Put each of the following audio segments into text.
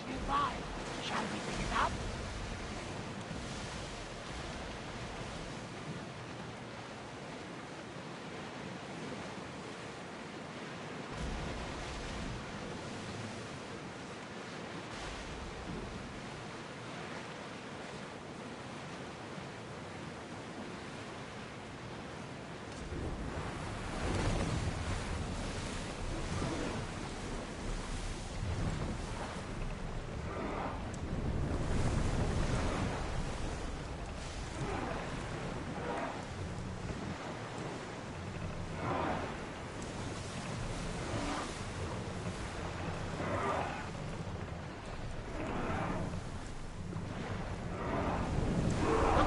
nearby. Shall we pick it up?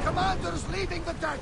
Commander's leaving the deck!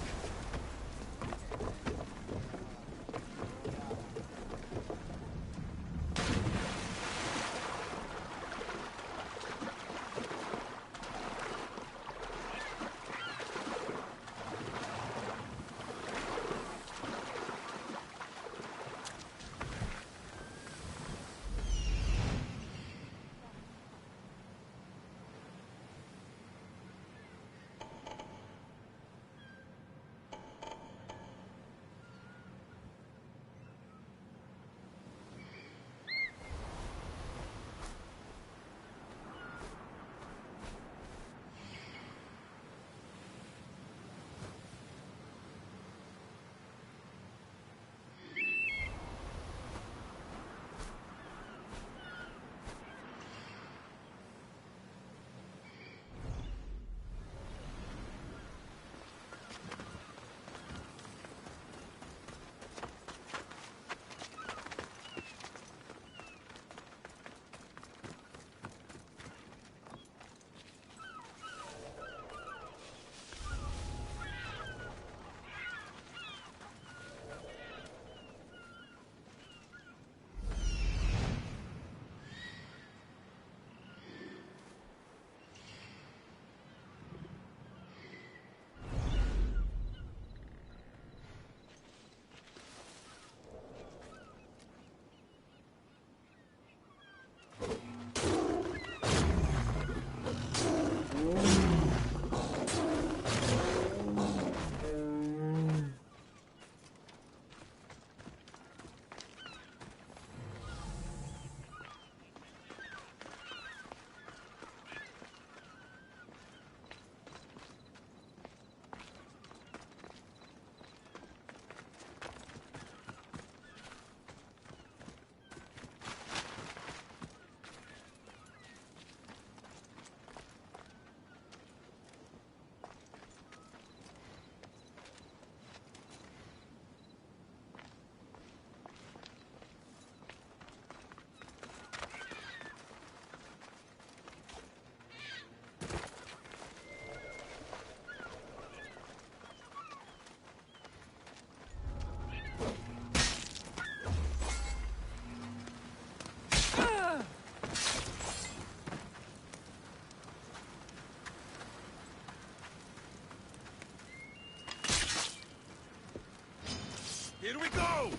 Here we go!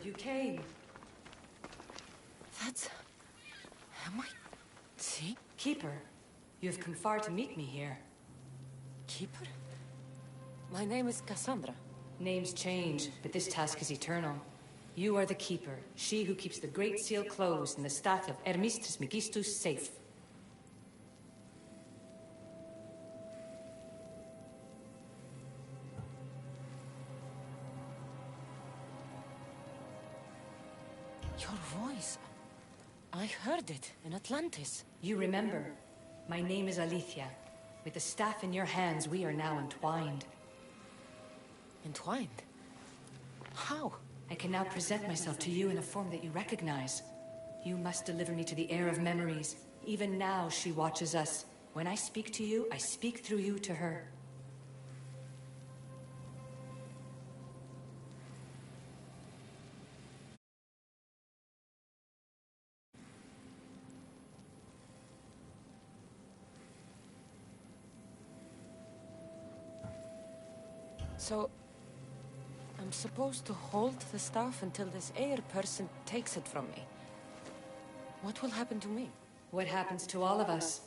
you came. That's... Am I... See? Keeper, you have come far to meet me here. Keeper? My name is Cassandra. Names change, but this task is eternal. You are the Keeper, she who keeps the Great Seal closed and the staff of Hermes Trismegistus safe. Your voice... I heard it in Atlantis. You remember. My name is Alethea. With the staff in your hands, we are now entwined. Entwined? How? I can now present myself to you in a form that you recognize. You must deliver me to the heir of memories. Even now, she watches us. When I speak to you, I speak through you to her. So... I'm supposed to hold the staff until this heir person takes it from me. What will happen to me? What happens to all of us?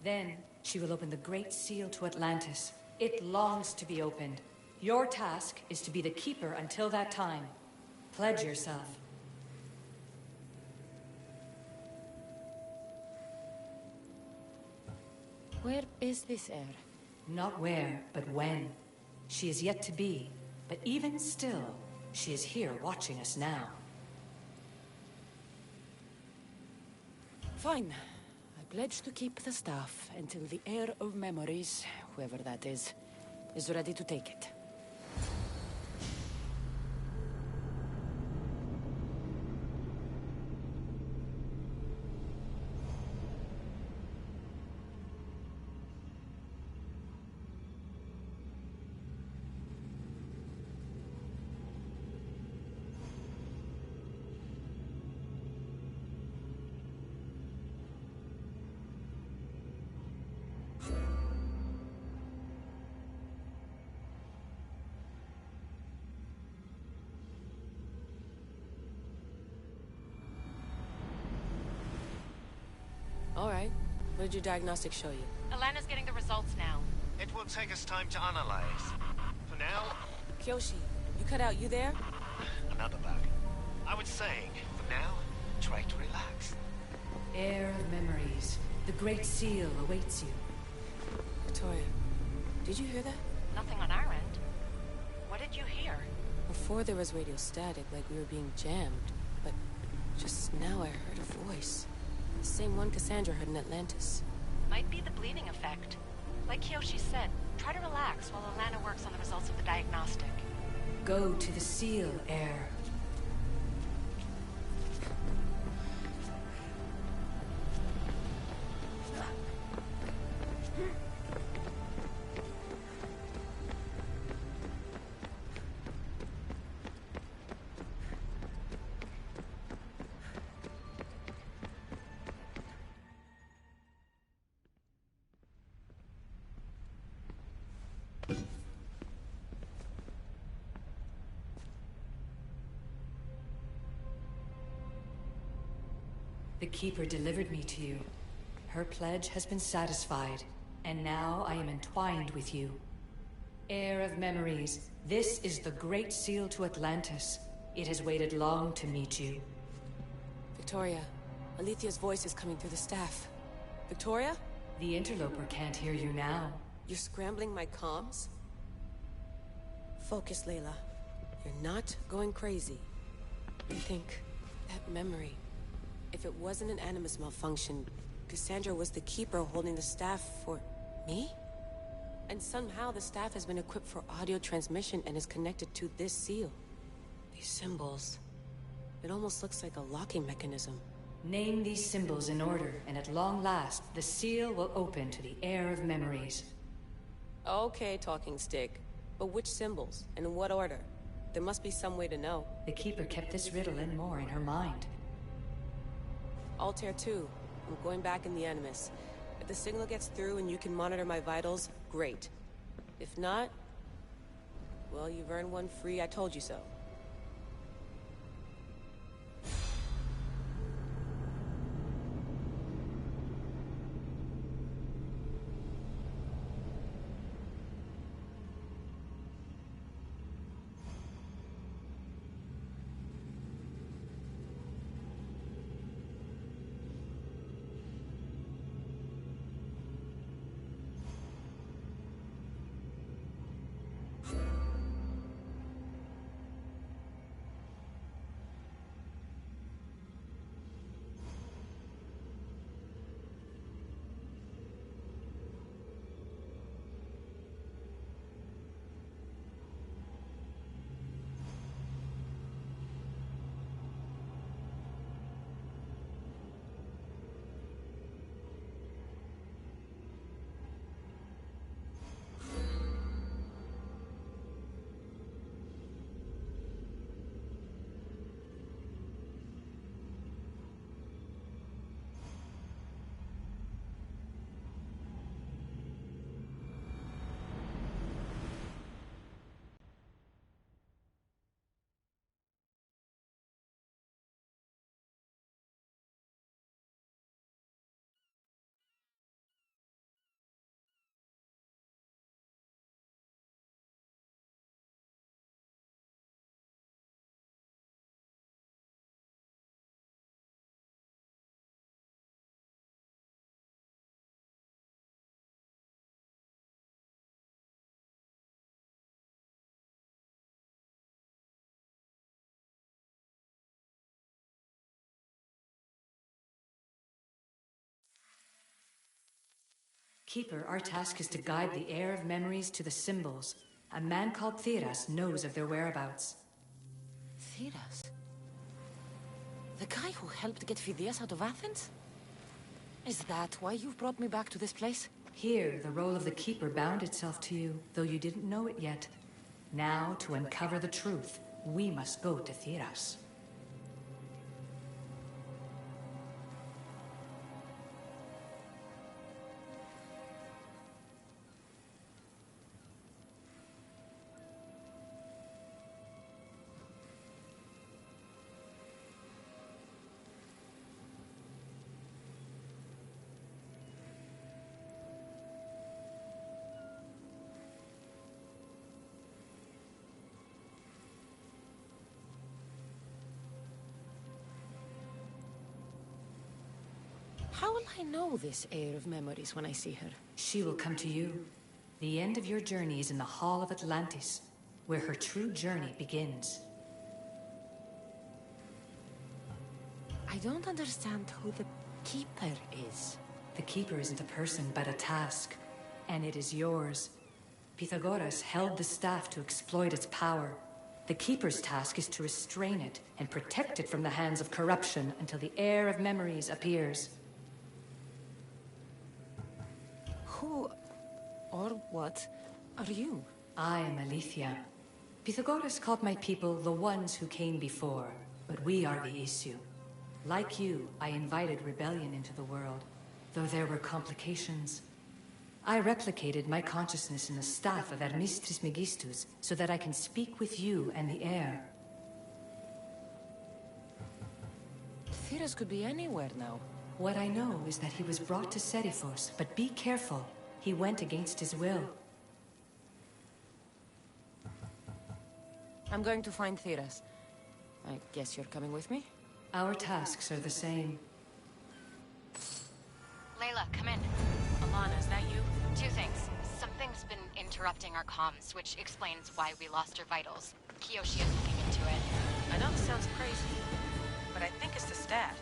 Then, she will open the Great Seal to Atlantis. It longs to be opened. Your task is to be the Keeper until that time. Pledge yourself. Where is this heir? Not where, but when. She is yet to be, but even still, she is here watching us now. Fine. I pledge to keep the staff until the heir of memories, whoever that is ready to take it. All right. What did your diagnostics show you? Alana's getting the results now. It will take us time to analyze. For now, Kyoshi, you cut out. You there? another bug. I was saying, for now, try to relax. Heir of memories. The Great Seal awaits you. Victoria, did you hear that? Nothing on our end. What did you hear? Before there was radio static, like we were being jammed. But just now I heard a voice. The same one Cassandra heard in Atlantis. Might be the bleeding effect. Like Kyoshi said, try to relax while Alana works on the results of the diagnostic. Go to the Seal, Heir. The Keeper delivered me to you. Her pledge has been satisfied, and now I am entwined with you. Heir of memories, this is the Great Seal to Atlantis. It has waited long to meet you. Victoria, Alethea's voice is coming through the staff. Victoria? The interloper can't hear you now. You're scrambling my comms? Focus, Layla. You're not going crazy. You think that memory... If it wasn't an Animus malfunction, Cassandra was the Keeper holding the staff for... me? And somehow the staff has been equipped for audio transmission and is connected to this seal. These symbols... It almost looks like a locking mechanism. Name these symbols in order, and at long last, the seal will open to the Heir of memories. Okay, talking stick. But which symbols? And in what order? There must be some way to know. The Keeper kept this riddle and more in her mind. Altair 2. I'm going back in the Animus. If the signal gets through and you can monitor my vitals, great. If not... well, you've earned one free I told you so. Keeper, our task is to guide the heir of memories to the symbols. A man called Theras knows of their whereabouts. Theras? The guy who helped get Phidias out of Athens? Is that why you've brought me back to this place? Here, the role of the Keeper bound itself to you, though you didn't know it yet. Now, to uncover the truth, we must go to Theras. How will I know this heir of memories when I see her? She will come to you. The end of your journey is in the Hall of Atlantis, where her true journey begins. I don't understand who the Keeper is. The Keeper isn't a person, but a task. And it is yours. Pythagoras held the staff to exploit its power. The Keeper's task is to restrain it and protect it from the hands of corruption until the heir of memories appears. Who or what are you? I am Aletheia. Pythagoras called my people the ones who came before, but we are the issue. Like you, I invited rebellion into the world, though there were complications. I replicated my consciousness in the staff of Hermistris Megistus so that I can speak with you and the heir. Theras could be anywhere now. What I know is that he was brought to Seriphos, but be careful. He went against his will. I'm going to find Theras. I guess you're coming with me? Our tasks are the same. Layla, come in. Alana, is that you? Two things. Something's been interrupting our comms, which explains why we lost our vitals. Kiyoshi is looking into it. I know this sounds crazy, but I think it's the stat.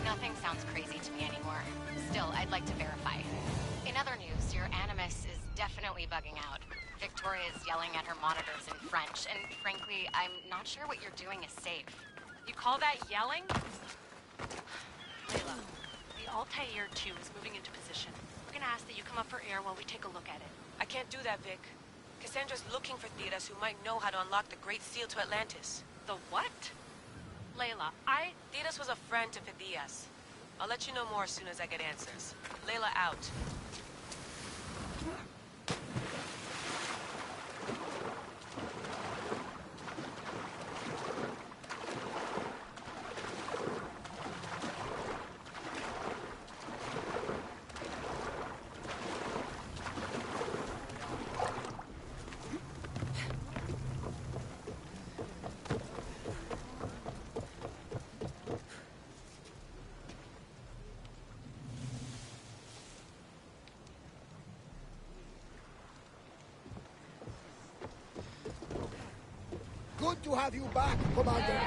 Nothing sounds crazy to me anymore. Still, I'd like to verify. In other news, your Animus is definitely bugging out. Victoria is yelling at her monitors in French, and frankly, I'm not sure what you're doing is safe. You call that yelling? Layla, the Altair 2 is moving into position. We're gonna ask that you come up for air while we take a look at it. I can't do that, Vic. Cassandra's looking for Theras who might know how to unlock the Great Seal to Atlantis. The what? Layla, Theras was a friend to Phidias. I'll let you know more as soon as I get answers. Layla out. Good to have you back, Commander.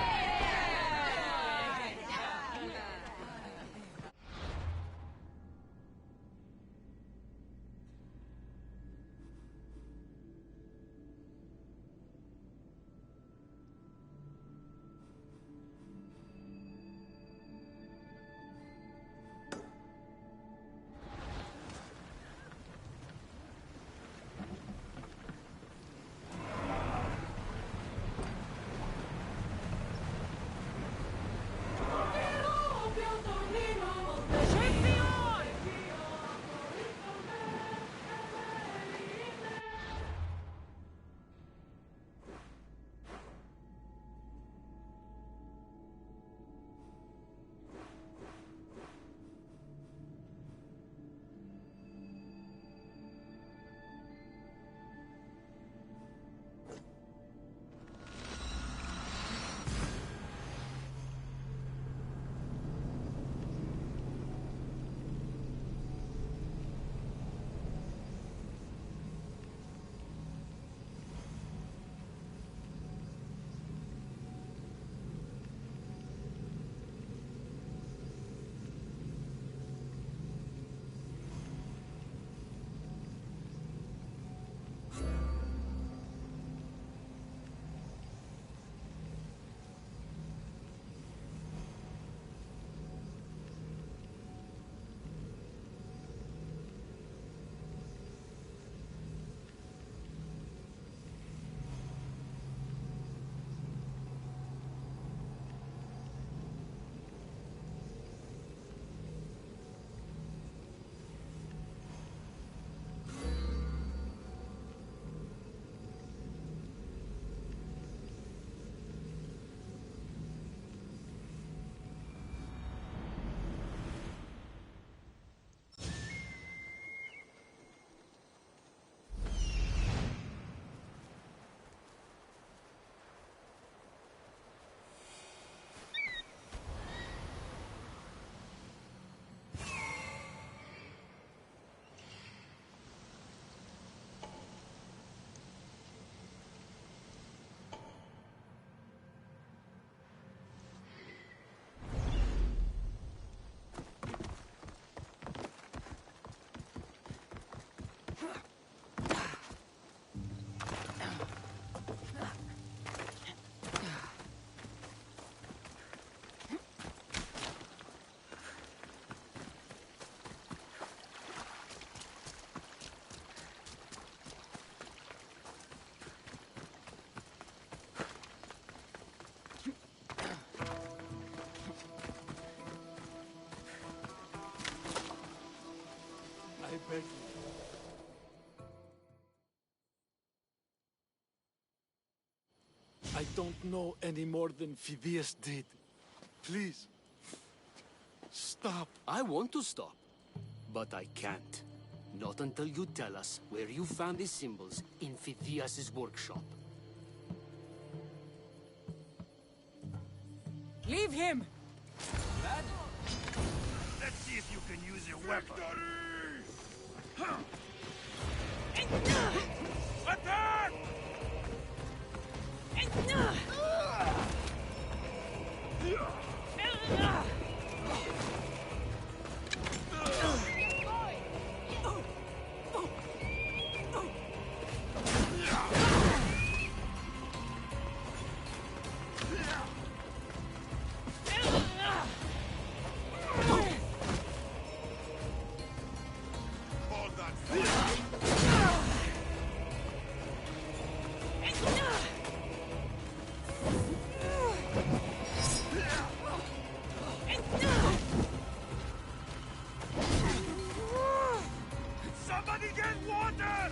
beg you. I don't know any more than Phidias did. Please. Stop. I want to stop, but I can't. Not until you tell us where you found these symbols in Phidias' workshop. Leave him! Let's see if you can use your weapon. Attack! Hold that fire. Somebody get water!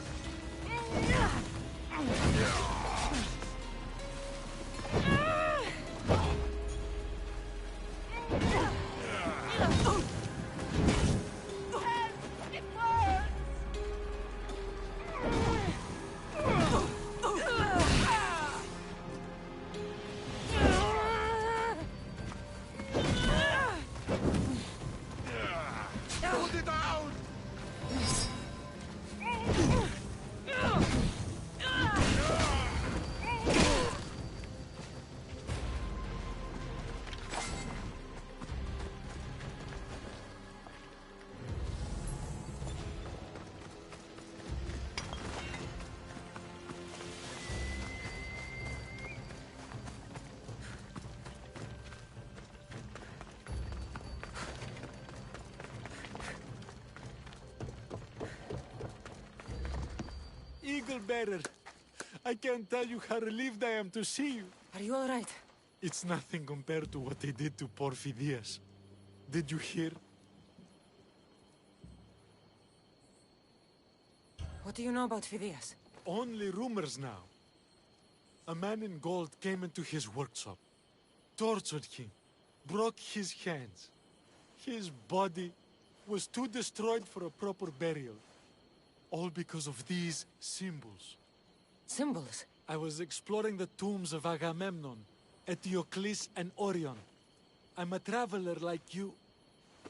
Put it down! Eagle Bearer, I can't tell you how relieved I am to see you. Are you alright? It's nothing compared to what they did to poor Phidias. Did you hear? What do you know about Phidias? Only rumors now. A man in gold came into his workshop, tortured him, broke his hands. His body was too destroyed for a proper burial. All because of these symbols. Symbols? I was exploring the tombs of Agamemnon, Eteocles, and Orion. I'm a traveler like you.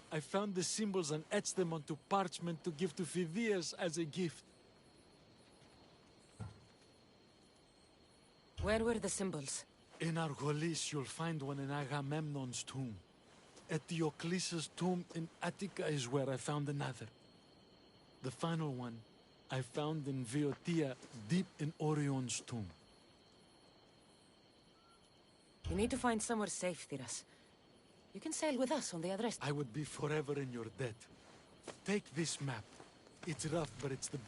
I found the symbols and etched them onto parchment to give to Phidias as a gift. Where were the symbols? In Argolis, you'll find one in Agamemnon's tomb. Eteocles' tomb in Attica is where I found another. The final one I found in Viotia, deep in Orion's tomb. You need to find somewhere safe, Thiras. You can sail with us on the Adresta. I would be forever in your debt. Take this map. It's rough, but it's the...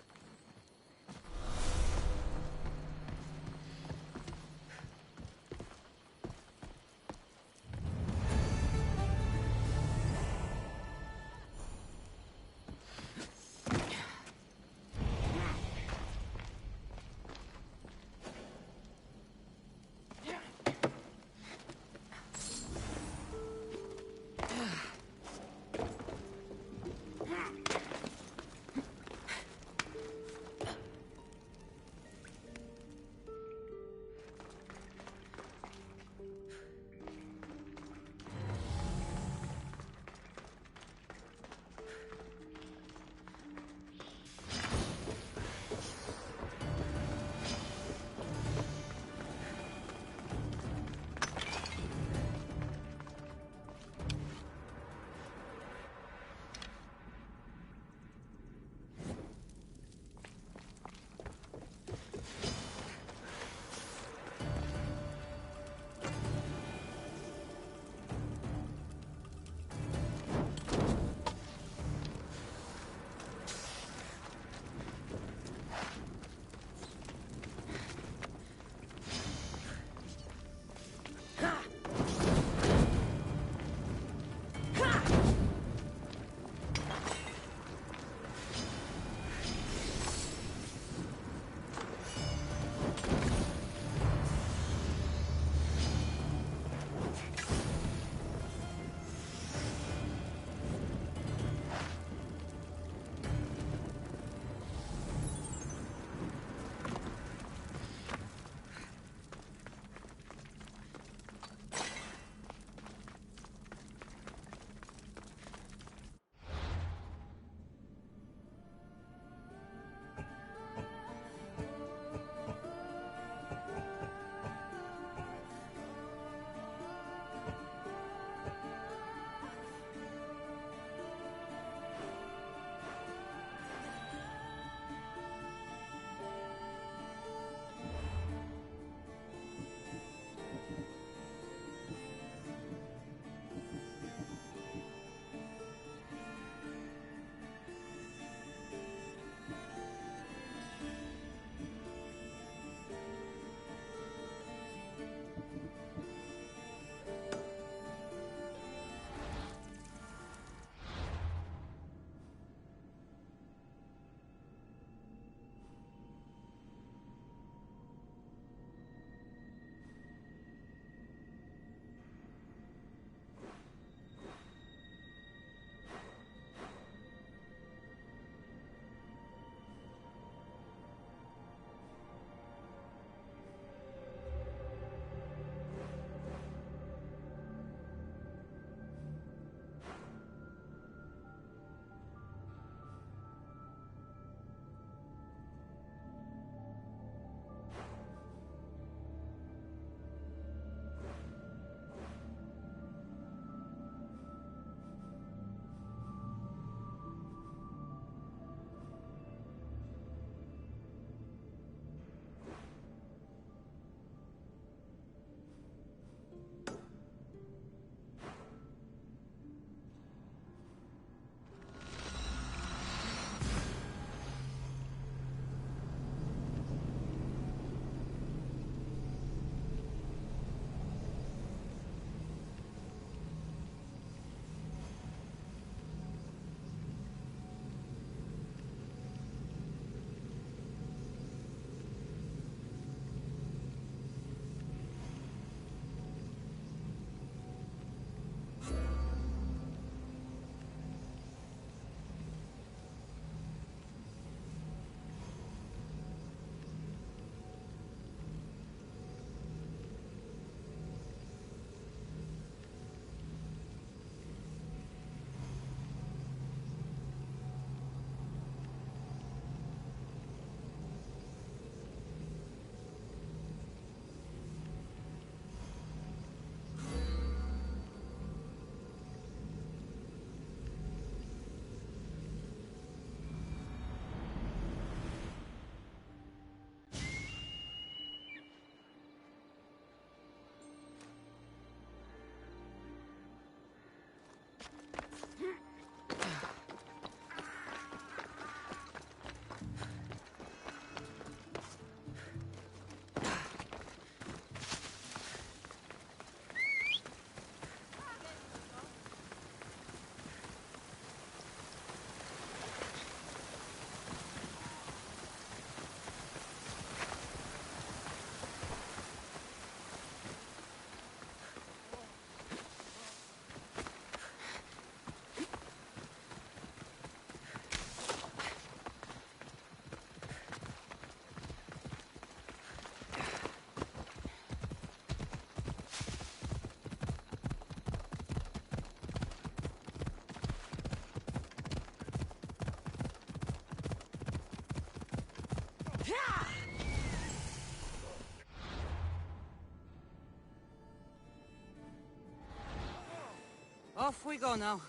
Off we go now.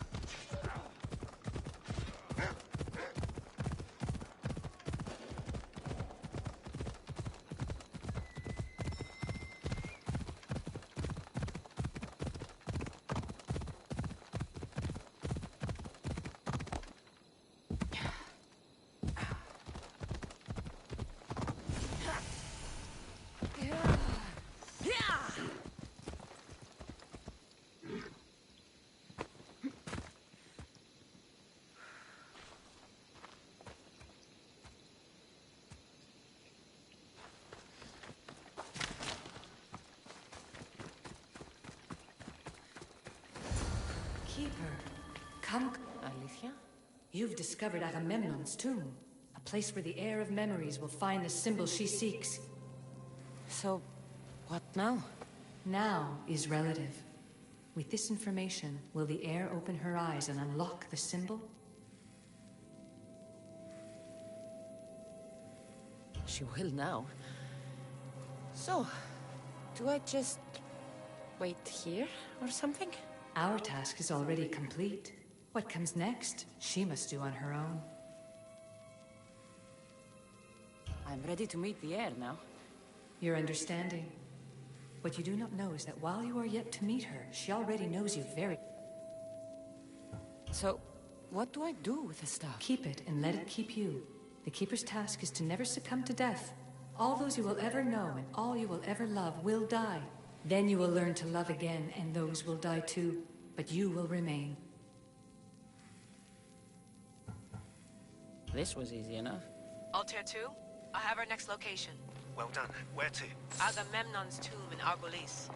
Keeper, come. Alicia? You've discovered Agamemnon's tomb, a place where the heir of memories will find the symbol she seeks. So, what now? Now is relative. With this information, will the heir open her eyes and unlock the symbol? She will now. So, do I just wait here or something? Our task is already complete. What comes next, she must do on her own. I'm ready to meet the heir now. Your understanding. What you do not know is that while you are yet to meet her, she already knows you very... So, what do I do with the stuff? Keep it and let it keep you. The Keeper's task is to never succumb to death. All those you will ever know and all you will ever love will die. Then you will learn to love again, and those will die too, but you will remain. This was easy enough. Altair 2, I have our next location. Well done. Where to? Agamemnon's tomb in Argolis.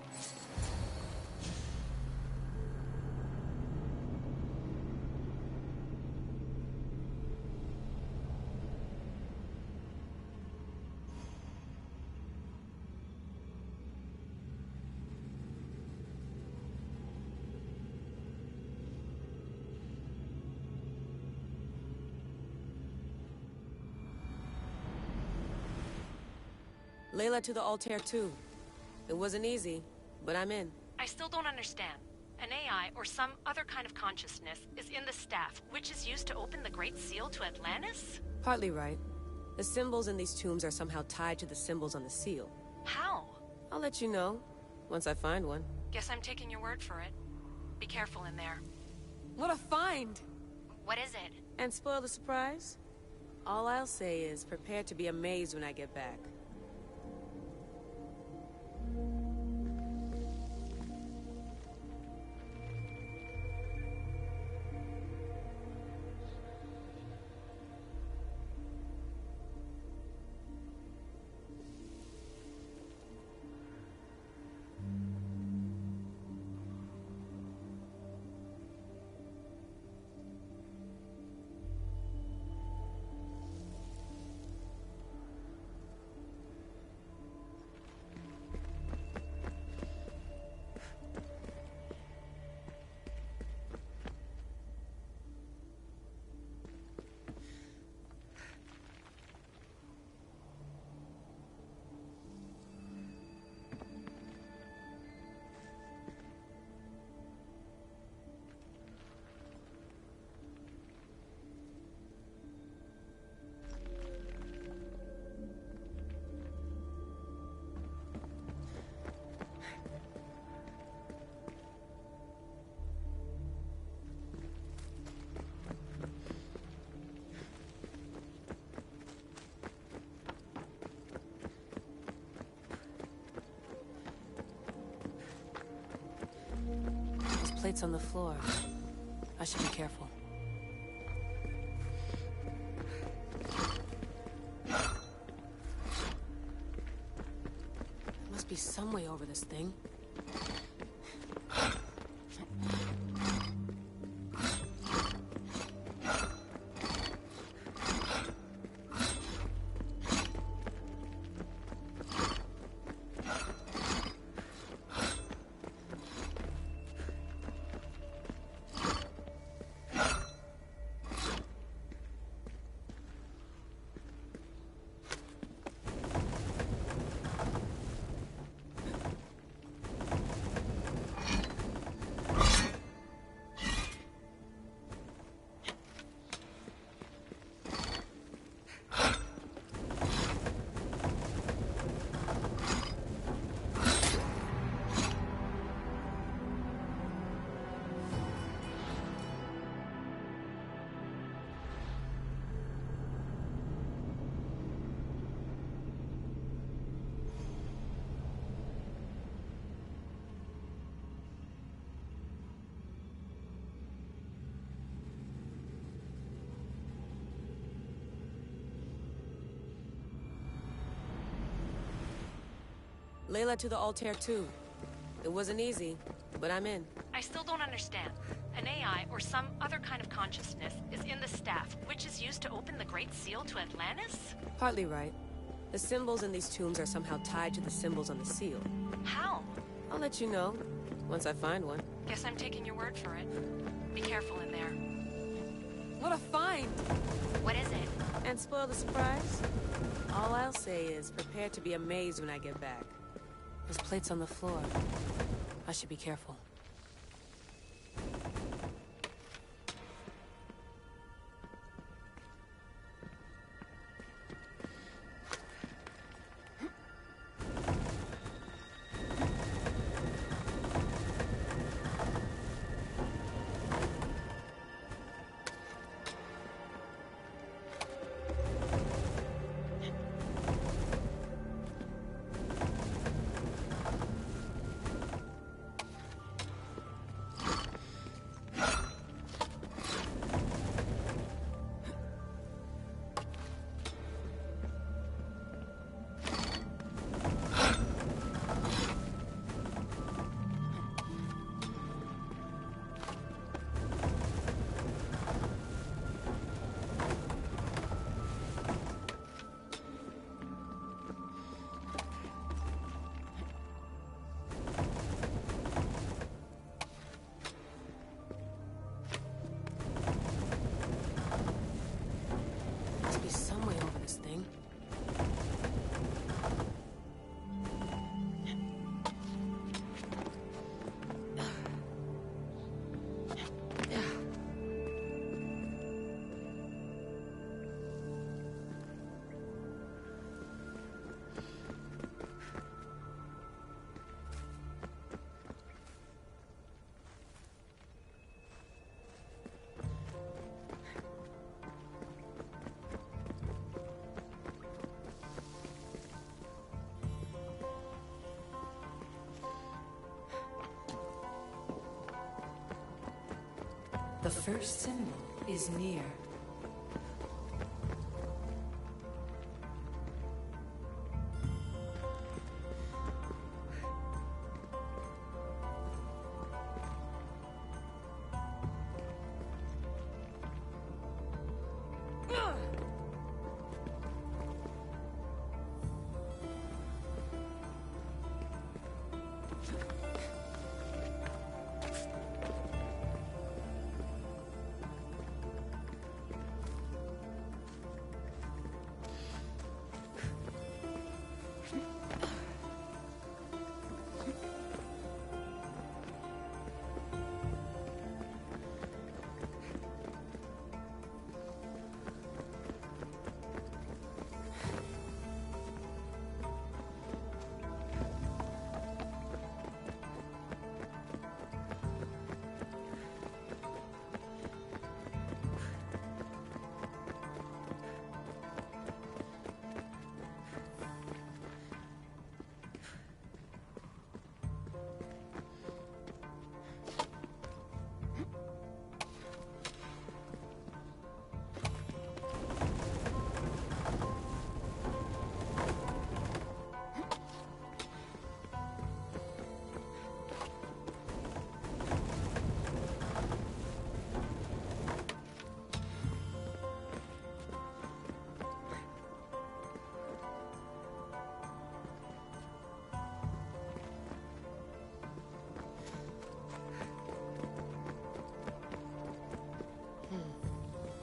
Layla to the Altair 2. It wasn't easy, but I'm in. I still don't understand. An AI, or some other kind of consciousness, is in the staff, which is used to open the Great Seal to Atlantis? Partly right. The symbols in these tombs are somehow tied to the symbols on the seal. How? I'll let you know, once I find one. Guess I'm taking your word for it. Be careful in there. What a find! What is it? And spoil the surprise? All I'll say is, prepare to be amazed when I get back. Plates on the floor. I should be careful. There must be some way over this thing. Layla to the Altair 2. It wasn't easy, but I'm in. I still don't understand. An AI, or some other kind of consciousness, is in the staff, which is used to open the Great Seal to Atlantis? Partly right. The symbols in these tombs are somehow tied to the symbols on the seal. How? I'll let you know, once I find one. Guess I'm taking your word for it. Be careful in there. What a find! What is it? And spoil the surprise? All I'll say is, prepare to be amazed when I get back. There's plates on the floor. I should be careful. first symbol is near.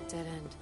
Dead end.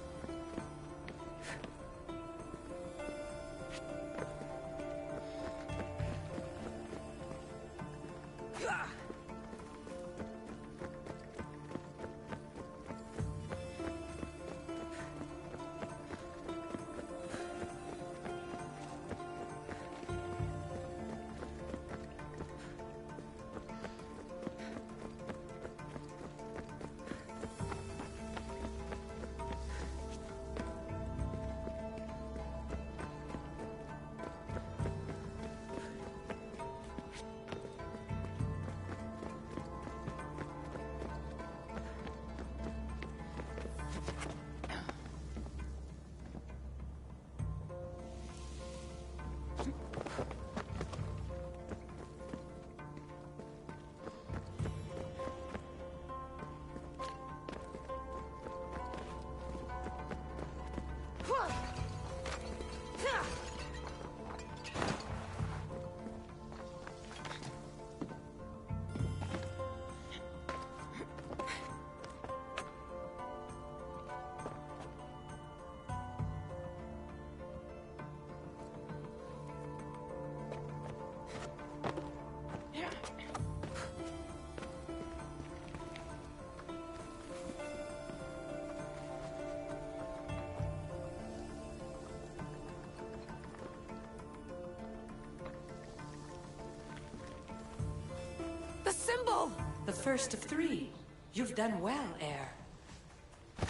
The symbol! The first of three. You've done well, Air.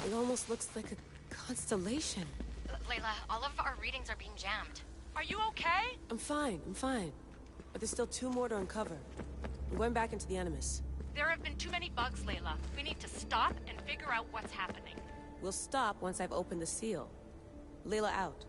It almost looks like a constellation. Layla, all of our readings are being jammed. Are you okay? I'm fine. But there's still 2 more to uncover. I'm going back into the Animus. There have been too many bugs, Layla. We need to stop and figure out what's happening. We'll stop once I've opened the seal. Layla out.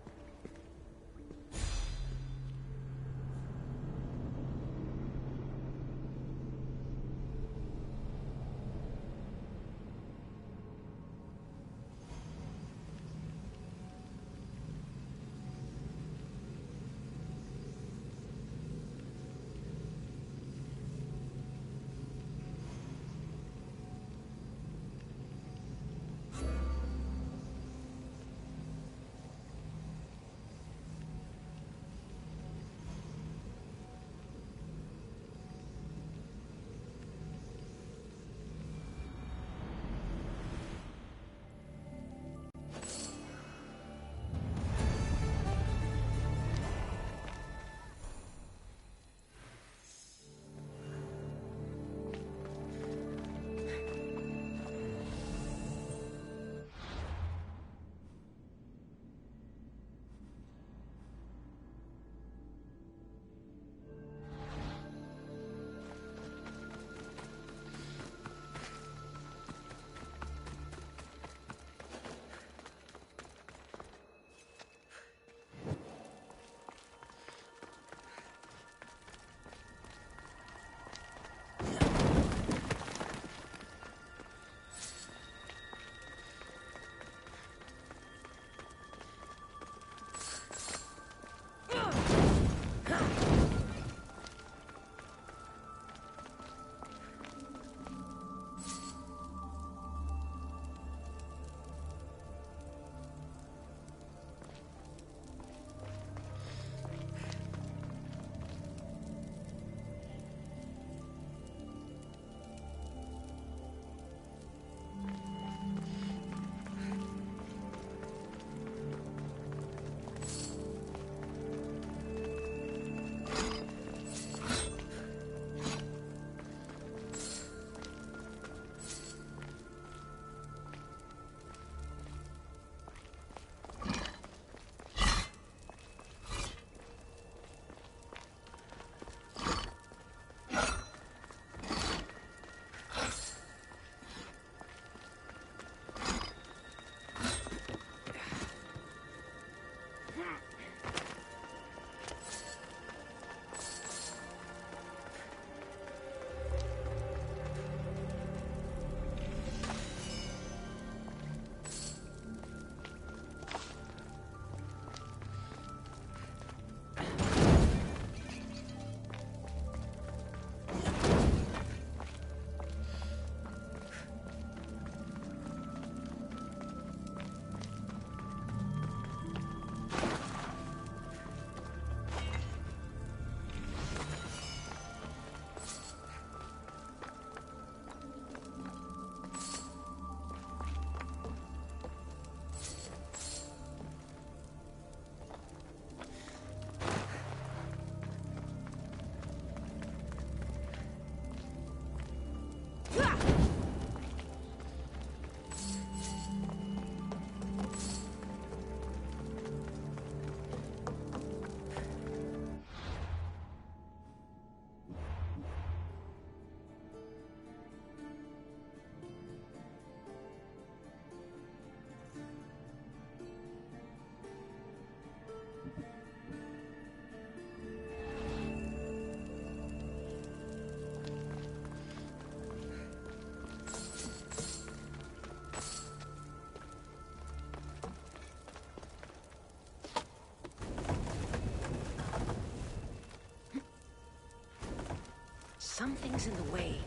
Something's in the way.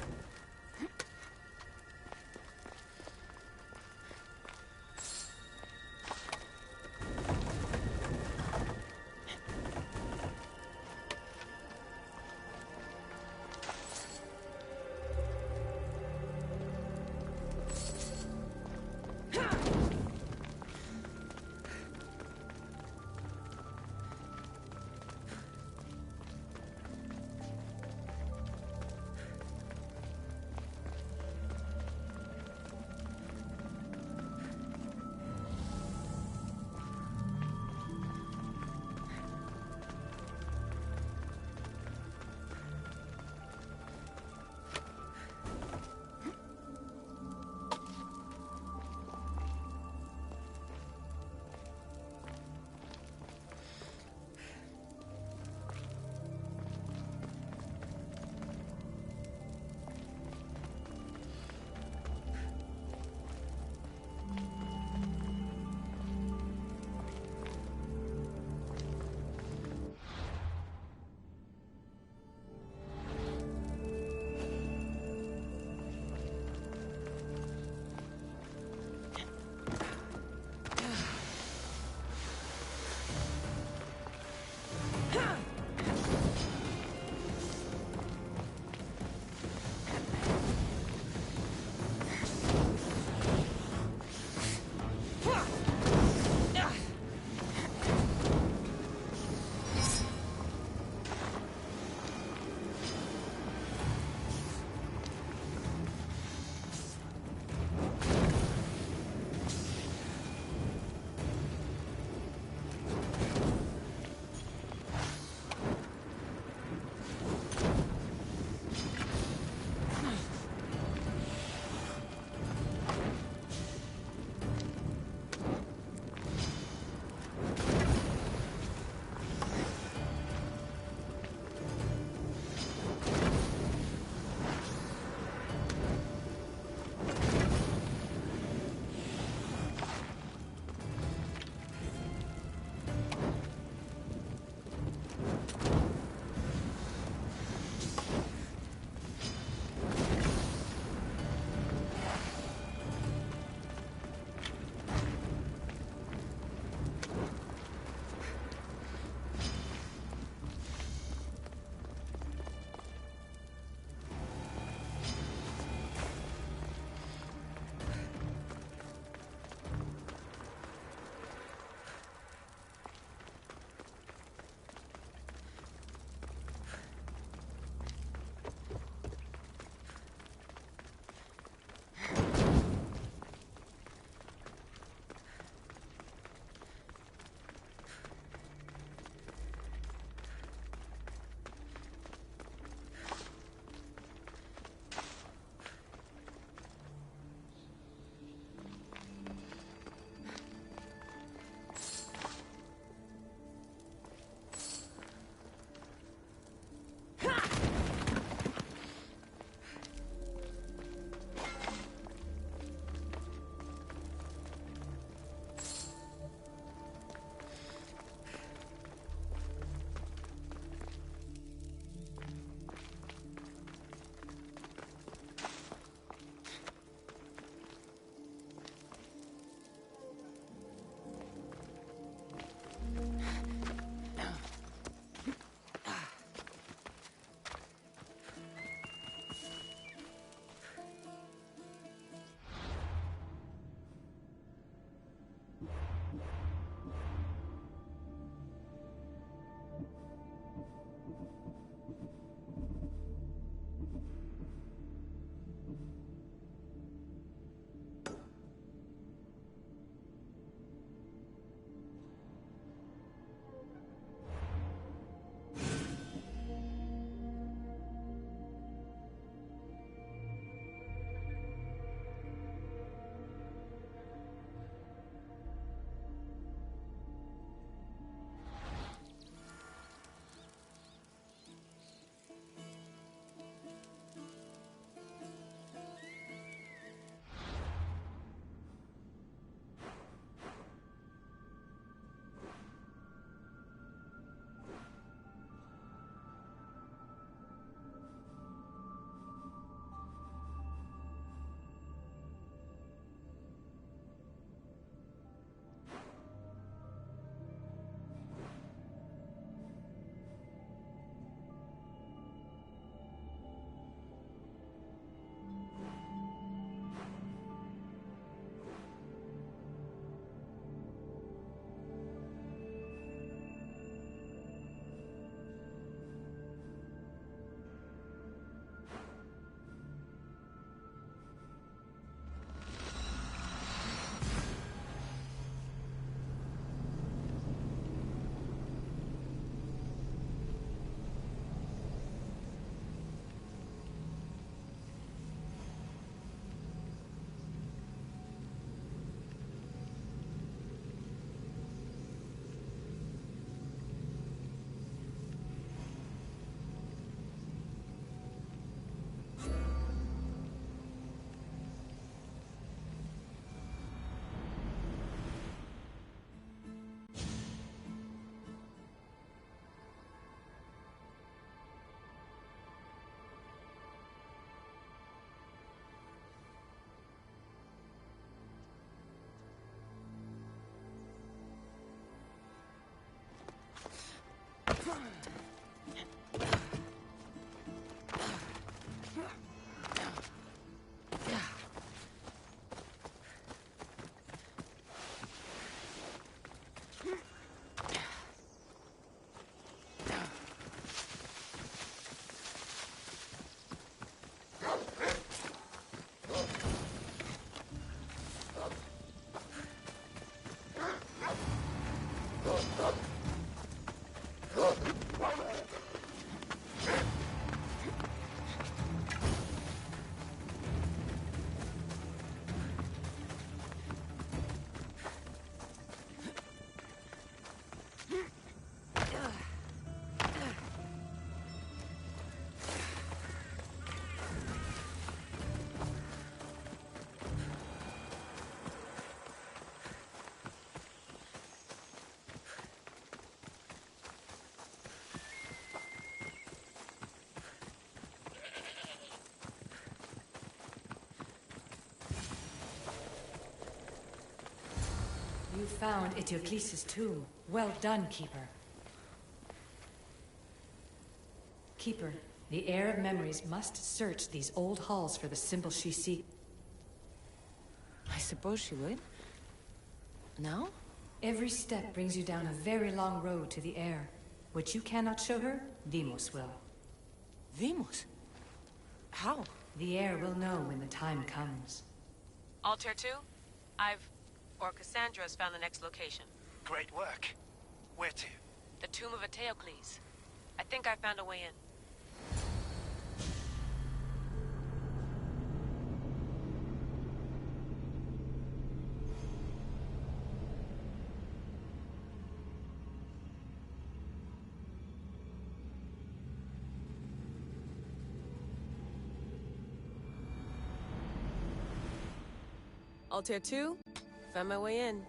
found Eteocles' tomb. Well done, Keeper. Keeper, the Heir of Memories must search these old halls for the symbol she seeks. I suppose she would. Now? Every step brings you down a very long road to the Heir. What you cannot show her, Deimos will. Deimos? How? The Heir will know when the time comes. Altair 2, Cassandra's found the next location. Great work. Where to? The tomb of Eteocles. I think I found a way in. Altair 2, found my way in.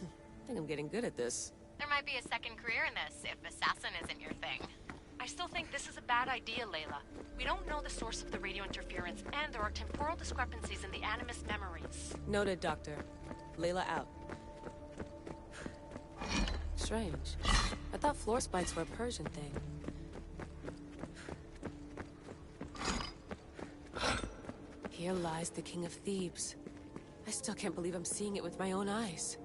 I think I'm getting good at this. There might be a second career in this, if assassin isn't your thing. I still think this is a bad idea, Layla. We don't know the source of the radio interference, and there are temporal discrepancies in the Animus memories. Noted, Doctor. Layla out. Strange. I thought floor spikes were a Persian thing. Here lies the King of Thebes. I still can't believe I'm seeing it with my own eyes.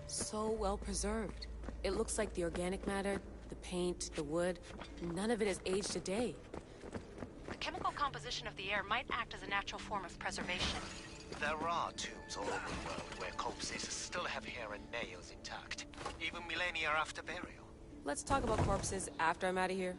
So well preserved. It looks like the organic matter, the paint, the wood, none of it has aged a day. The chemical composition of the air might act as a natural form of preservation. There are tombs all over the world where corpses still have hair and nails intact, even millennia after burial. Let's talk about corpses after I'm out of here.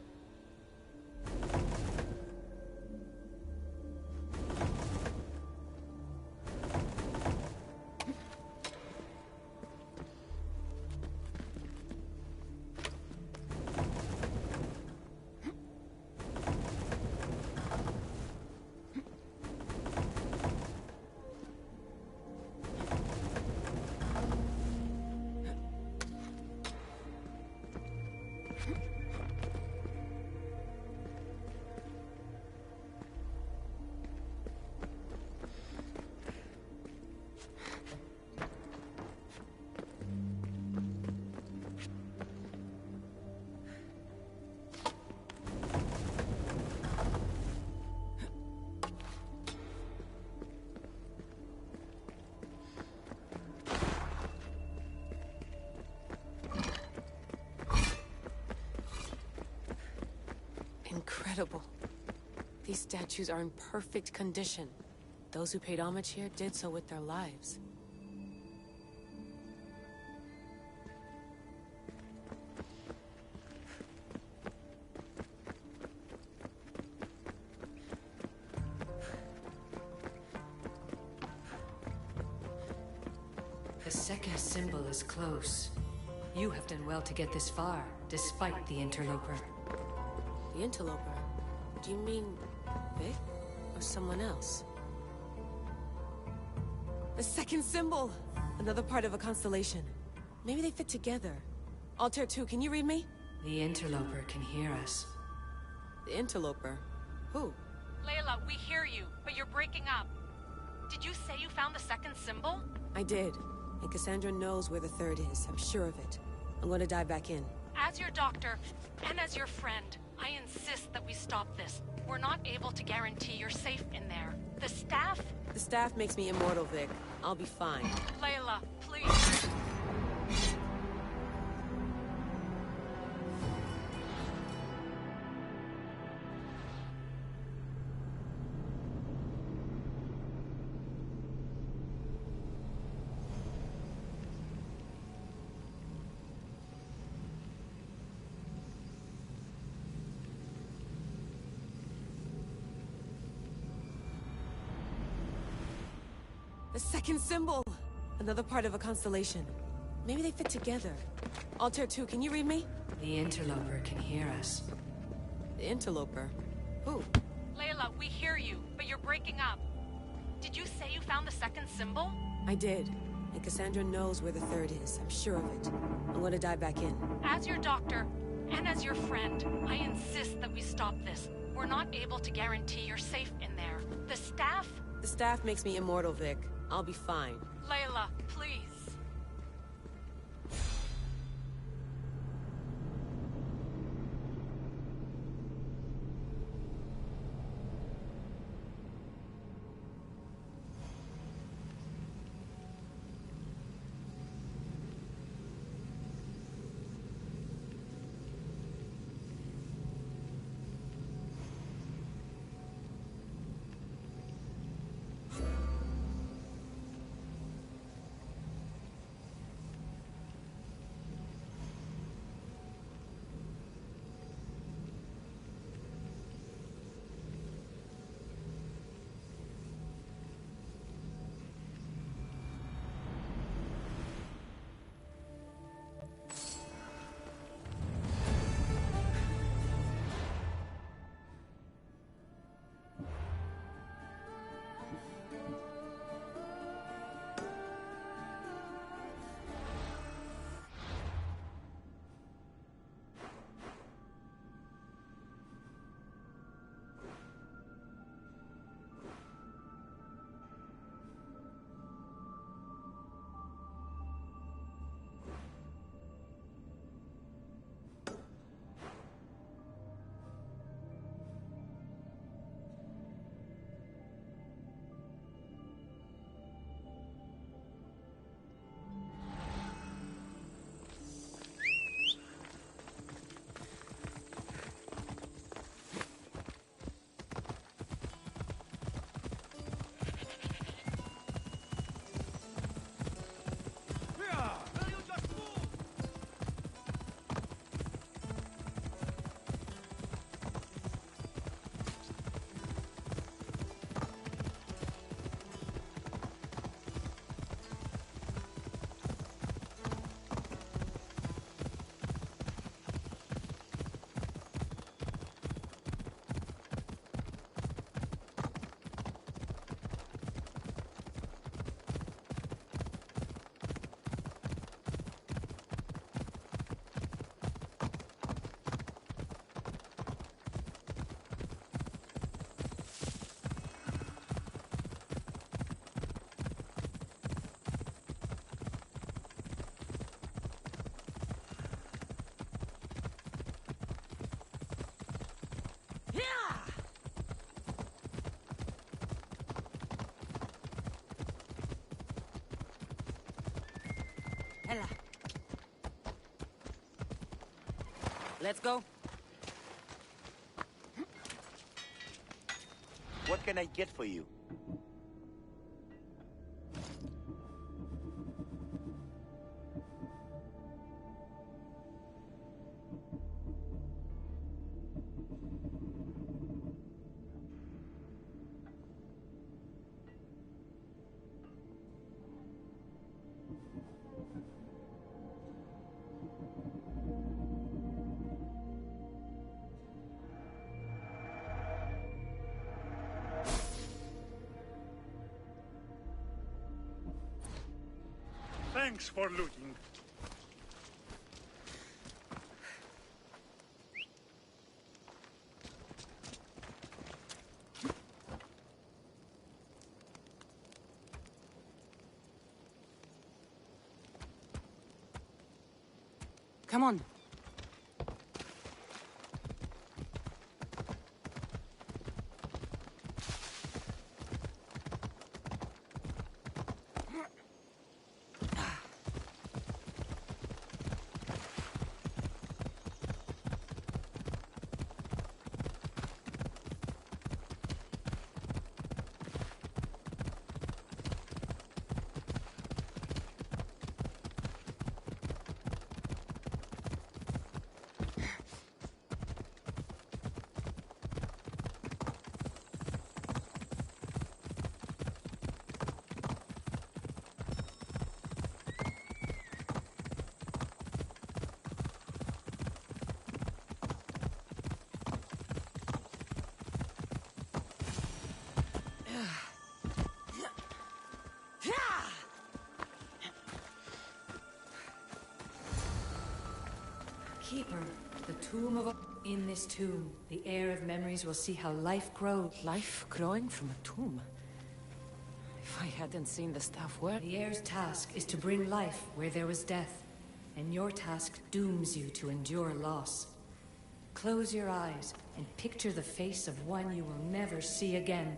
Incredible. These statues are in perfect condition. Those who paid homage here did so with their lives. The second symbol is close. You have done well to get this far, despite the interloper. The interloper? Do you mean Vic? Or someone else? The second symbol! Another part of a constellation. Maybe they fit together. Altair 2, can you read me? The interloper can hear us. The interloper? Who? Layla, we hear you, but you're breaking up. Did you say you found the second symbol? I did. And Cassandra knows where the third is. I'm sure of it. I'm going to dive back in. As your doctor, and as your friend, I insist that we stop this. We're not able to guarantee you're safe in there. The staff... The staff makes me immortal, Vic. I'll be fine. Layla, please. second symbol! Another part of a constellation. Maybe they fit together. Altair 2, can you read me? The interloper can hear us. The interloper? Who? Layla, we hear you, but you're breaking up. Did you say you found the second symbol? I did. And Cassandra knows where the third is. I'm sure of it. I'm gonna dive back in. As your doctor, and as your friend, I insist that we stop this. We're not able to guarantee you're safe in there. The staff... The staff makes me immortal, Vic. I'll be fine. Layla, please. Ella. Let's go. What can I get for you? Thanks for looting. Come on. Keeper, the tomb of... In this tomb, the heir of memories will see how life grows. Life growing from a tomb? If I hadn't seen the staff work... The heir's task is to bring life where there was death, and your task dooms you to endure loss. Close your eyes and picture the face of one you will never see again.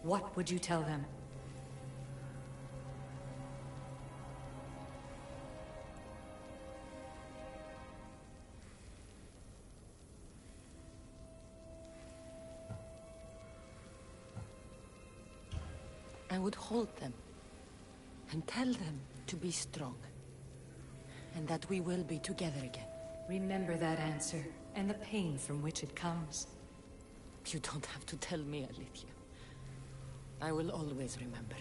What would you tell them? I would hold them and tell them to be strong, and that we will be together again. Remember that answer, and the pain from which it comes. You don't have to tell me, Alethea. I will always remember.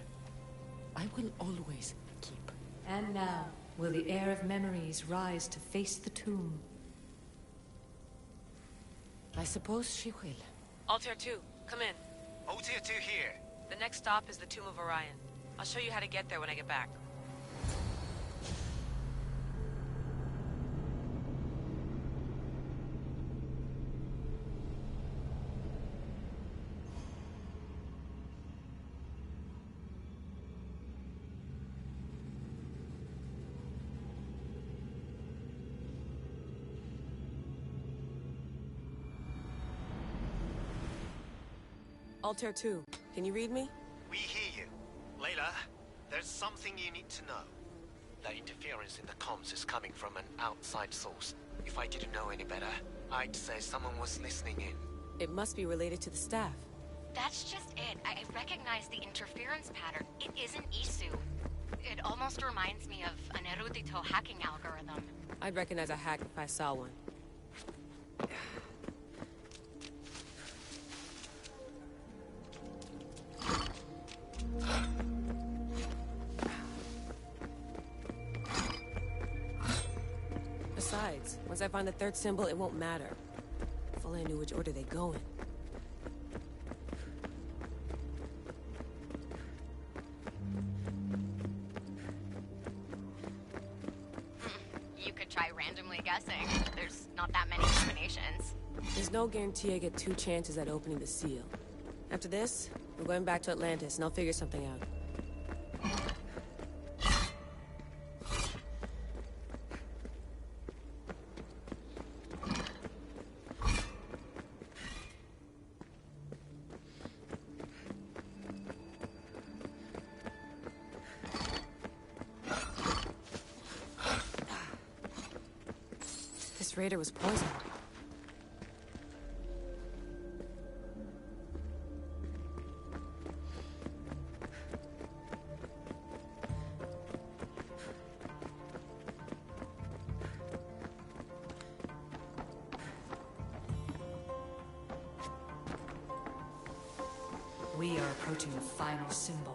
I will always keep. And now, will the heir of memories rise to face the tomb? I suppose she will. Altair 2, come in. Altair 2 here. The next stop is the Tomb of Orion. I'll show you how to get there when I get back. Altair 2, can you read me? We hear you. Layla, there's something you need to know. The interference in the comms is coming from an outside source. If I didn't know any better, I'd say someone was listening in. It must be related to the staff. That's just it. I recognize the interference pattern. It isn't Isu. It almost reminds me of an erudito hacking algorithm. I'd recognize a hack if I saw one. Besides, once I find the third symbol, it won't matter. If only I knew which order they go in. You could try randomly guessing. There's not that many combinations. There's no guarantee I get 2 chances at opening the seal. After this, we're going back to Atlantis, and I'll figure something out. This raider was poisoned. We are approaching the final symbol.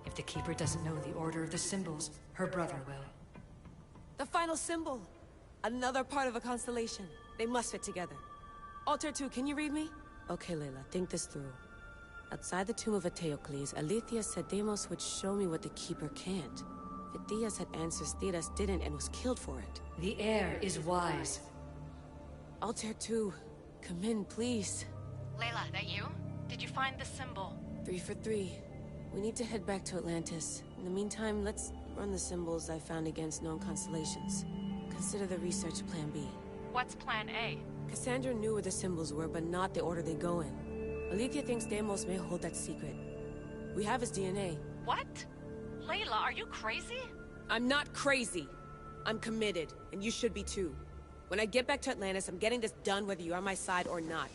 If the Keeper doesn't know the order of the symbols, her brother will. The final symbol! Another part of a constellation. They must fit together. Altair 2, can you read me? Okay, Layla, think this through. Outside the tomb of Eteocles, Alethea said Deimos would show me what the Keeper can't. Phidias had answers Theras didn't and was killed for it. The heir is wise. Altair 2, come in, please. Layla, that you? Did you find the symbol? 3 for 3. We need to head back to Atlantis. In the meantime, let's run the symbols I found against known constellations. Consider the research plan B. What's plan A? Cassandra knew where the symbols were, but not the order they go in. Alethea thinks Deimos may hold that secret. We have his DNA. What? Layla, are you crazy? I'm not crazy. I'm committed, and you should be too. When I get back to Atlantis, I'm getting this done whether you're on my side or not.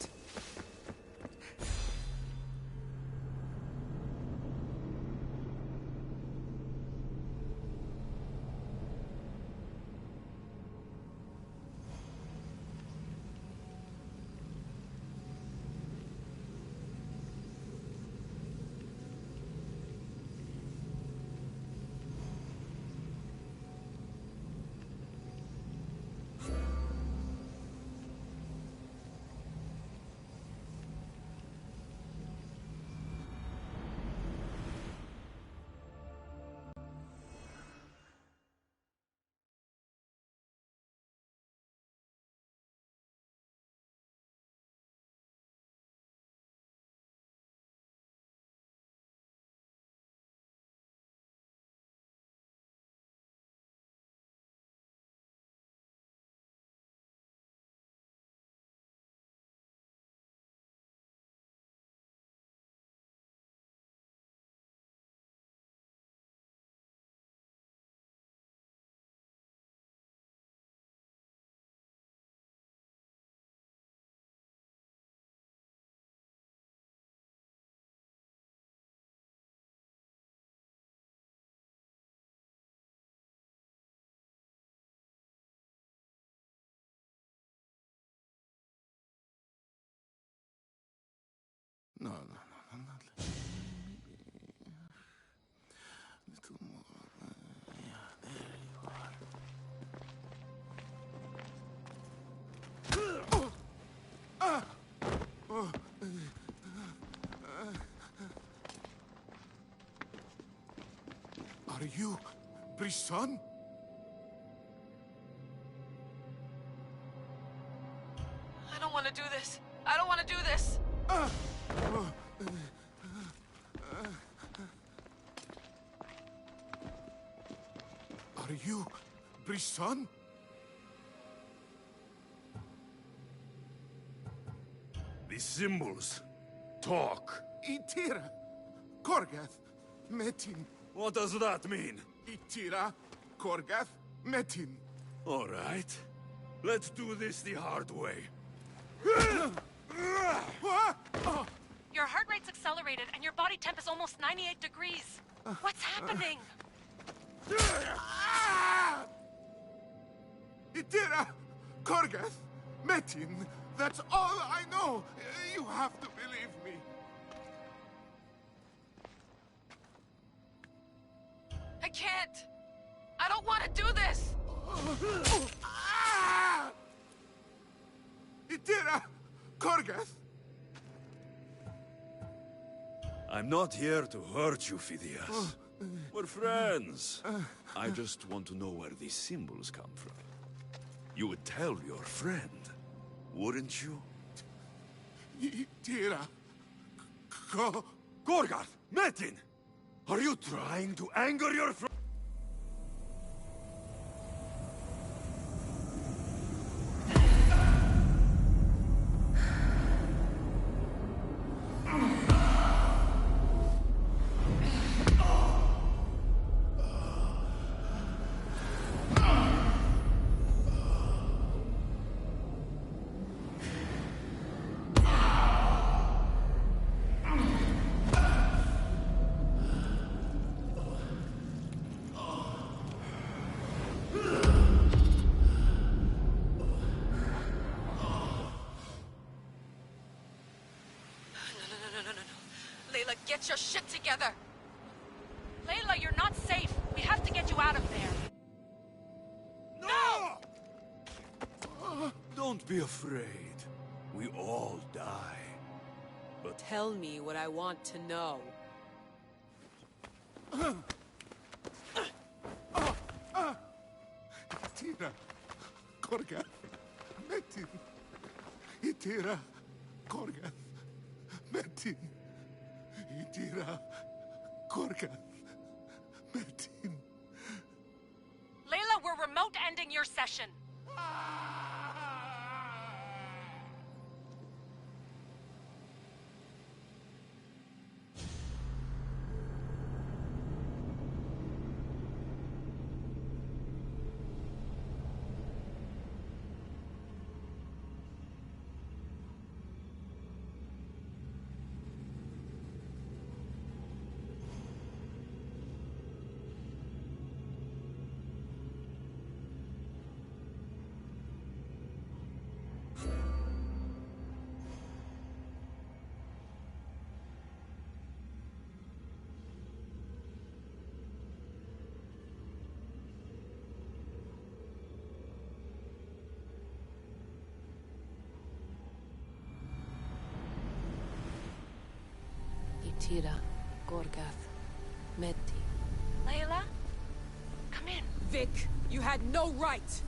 No, not like maybe a little more. Yeah, there you are. Are you Brisson? I don't want to do this. I don't want to do this. Are you Brisson? The symbols talk. Itira, Korgath, Metin. What does that mean? Itira, Korgath, Metin. All right. Let's do this the hard way. Your heart rate's accelerated and your body temp is almost 98 degrees. What's happening? Itira, Korgath, Metin. That's all I know. You have to believe me. I can't. I don't want to do this. Itira, Korgath. I'm not here to hurt you, Phidias. We're friends. I just want to know where these symbols come from. You would tell your friend, wouldn't you? Itira, Gorgarth! Metin! Are you trying to anger your friend? Get your shit together! Layla, you're not safe. We have to get you out of there. No! Don't be afraid. We all die. But Tell me what I want to know. Itira, Korgath, Metin. Itira, Korgath, Metin. Itira, Korgath, Metin. Layla, we're remote ending your session. Itira, Korgath, Metin. Layla? Come in. Vic, you had no right!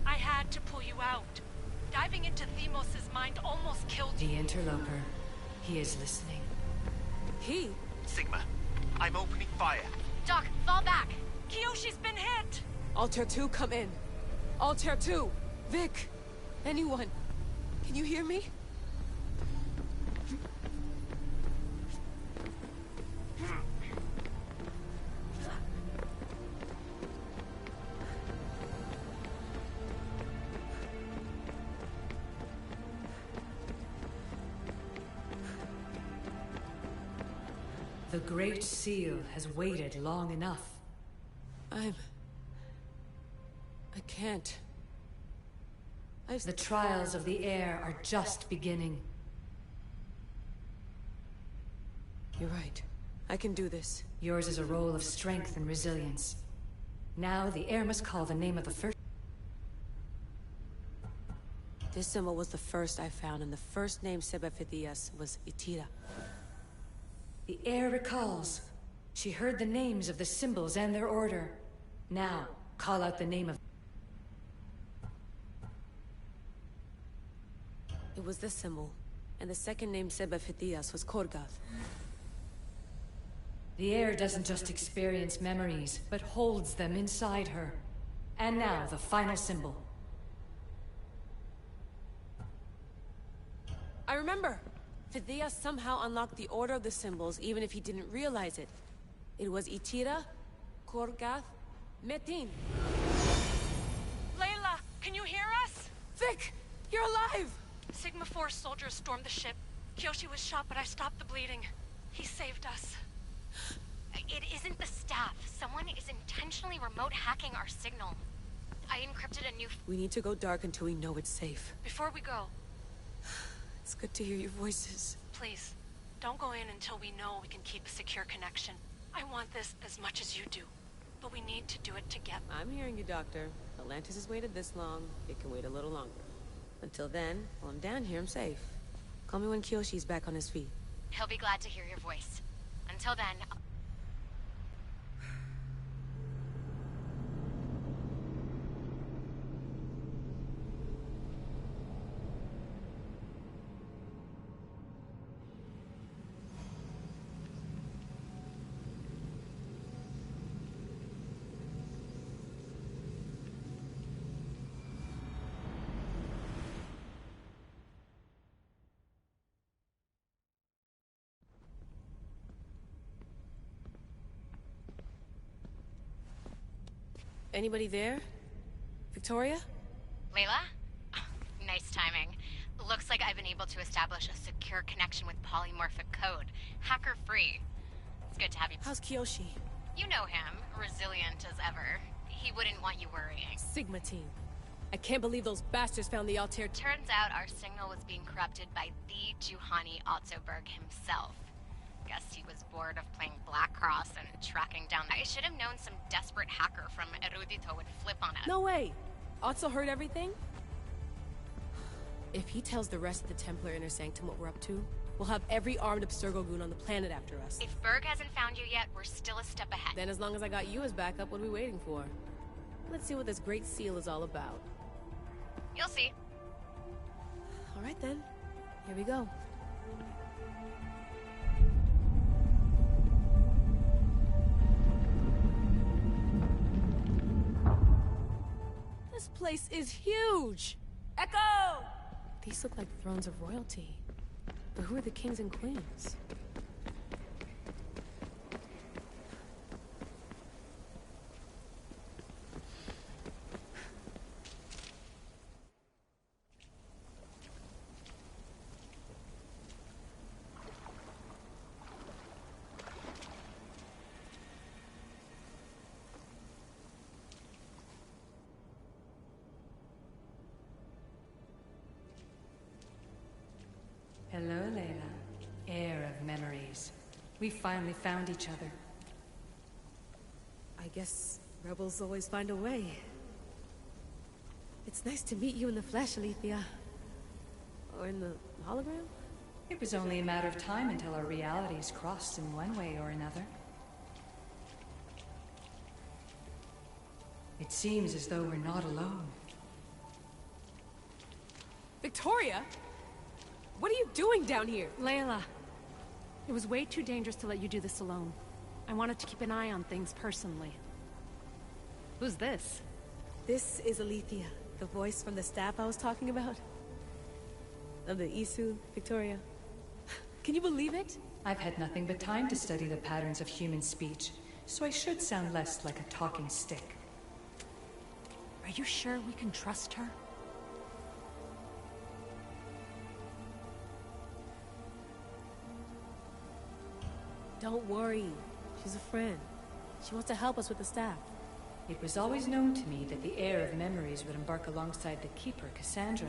I had to pull you out. Diving into Themos' mind almost killed you. The interloper. He is listening. He? Sigma, I'm opening fire. Doc, fall back. Kiyoshi's been hit! Altair 2, come in. Altair 2! Vic! Anyone? Can you hear me? The Great Seal has waited long enough. I can't. The trials of the air are just beginning. You're right. I can do this. Yours is a role of strength and resilience. Now, the heir must call the name of the first... This symbol was the first I found, and the first name said by Phidias was Itira. The heir recalls. She heard the names of the symbols and their order. Now, call out the name of... It was this symbol, and the second name said by Phidias was Korgath. The heir doesn't just experience memories, but holds them inside her. And now, the final symbol. I remember! Phidias somehow unlocked the order of the symbols, even if he didn't realize it. It was Itira, Korgath, Metin. Layla, can you hear us? Vic! You're alive! Sigma 4 soldiers stormed the ship. Kyoshi was shot, but I stopped the bleeding. He saved us. It isn't the staff. Someone is intentionally remote hacking our signal. I encrypted a new... We need to go dark until we know it's safe. Before we go, It's good to hear your voices. please, don't go in until we know we can keep a secure connection. I want this as much as you do, but we need to do it together. I'm hearing you, Doctor. Atlantis has waited this long. It can wait a little longer. Until then, while I'm down here, I'm safe. Call me when Kyoshi's back on his feet. He'll be glad to hear your voice. Until then... Anybody there? Victoria? Layla? Nice timing. Looks like I've been able to establish a secure connection with polymorphic code. Hacker-free. It's good to have you... How's Kyoshi? You know him. Resilient as ever. He wouldn't want you worrying. Sigma team. I can't believe those bastards found the Altair... Turns out our signal was being corrupted by the Juhani Otzoberg himself. Guess he was bored of playing Black Cross and tracking down... I should have known some desperate hacker from Erudito would flip on us. No way! Otso heard everything? If he tells the rest of the Templar Inner Sanctum what we're up to, we'll have every armed Abstergo goon on the planet after us. If Berg hasn't found you yet, we're still a step ahead. Then as long as I got you as backup, what are we waiting for? Let's see what this Great Seal is all about. You'll see. All right then. Here we go. This place is huge! Echo! These look like thrones of royalty. But who are the kings and queens? Hello, Layla. Heir of memories. We finally found each other. I guess rebels always find a way. It's nice to meet you in the flesh, Alethea. Or in the hologram? It was only a matter of time until our realities crossed in one way or another. It seems as though we're not alone. Victoria? What are you doing down here? Layla, it was way too dangerous to let you do this alone. I wanted to keep an eye on things personally. Who's this? This is Alethea, the voice from the staff I was talking about. Of the Isu, Victoria. Can you believe it? I've had nothing but time to study the patterns of human speech, so I should sound less like a talking stick. Are you sure we can trust her? Don't worry. She's a friend. She wants to help us with the staff. It was always known to me that the heir of memories would embark alongside the Keeper, Cassandra.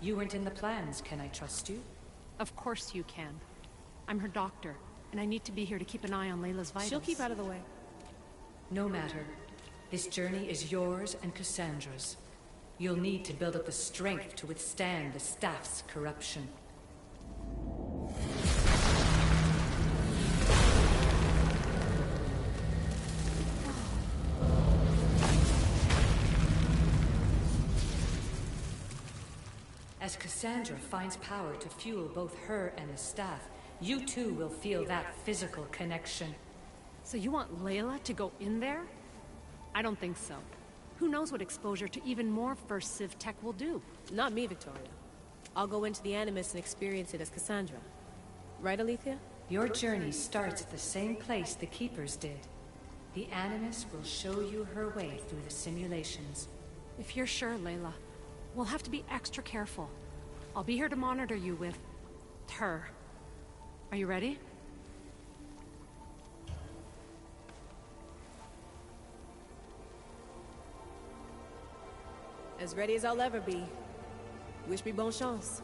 You weren't in the plans. Can I trust you? Of course you can. I'm her doctor. and I need to be here to keep an eye on Layla's vitals. She'll keep out of the way. No matter. This journey is yours and Cassandra's. You'll need to build up the strength to withstand the staff's corruption. As Cassandra finds power to fuel both her and the staff, you too will feel that physical connection. So you want Layla to go in there? I don't think so. Who knows what exposure to even more First Civ tech will do? Not me, Victoria. I'll go into the Animus and experience it as Cassandra. Right, Alethea? Your journey starts at the same place the Keepers did. The Animus will show you her way through the simulations. If you're sure, Layla, we'll have to be extra careful. I'll be here to monitor you with... her. Are you ready? As ready as I'll ever be. Wish me bonne chance.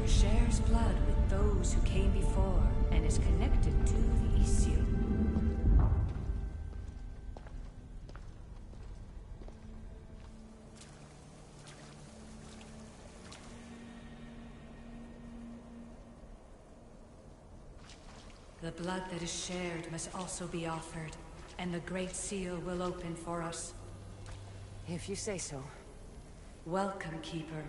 Shares blood with those who came before and is connected to the issue. The blood that is shared must also be offered, and the Great Seal will open for us. If you say so. Welcome, Keeper.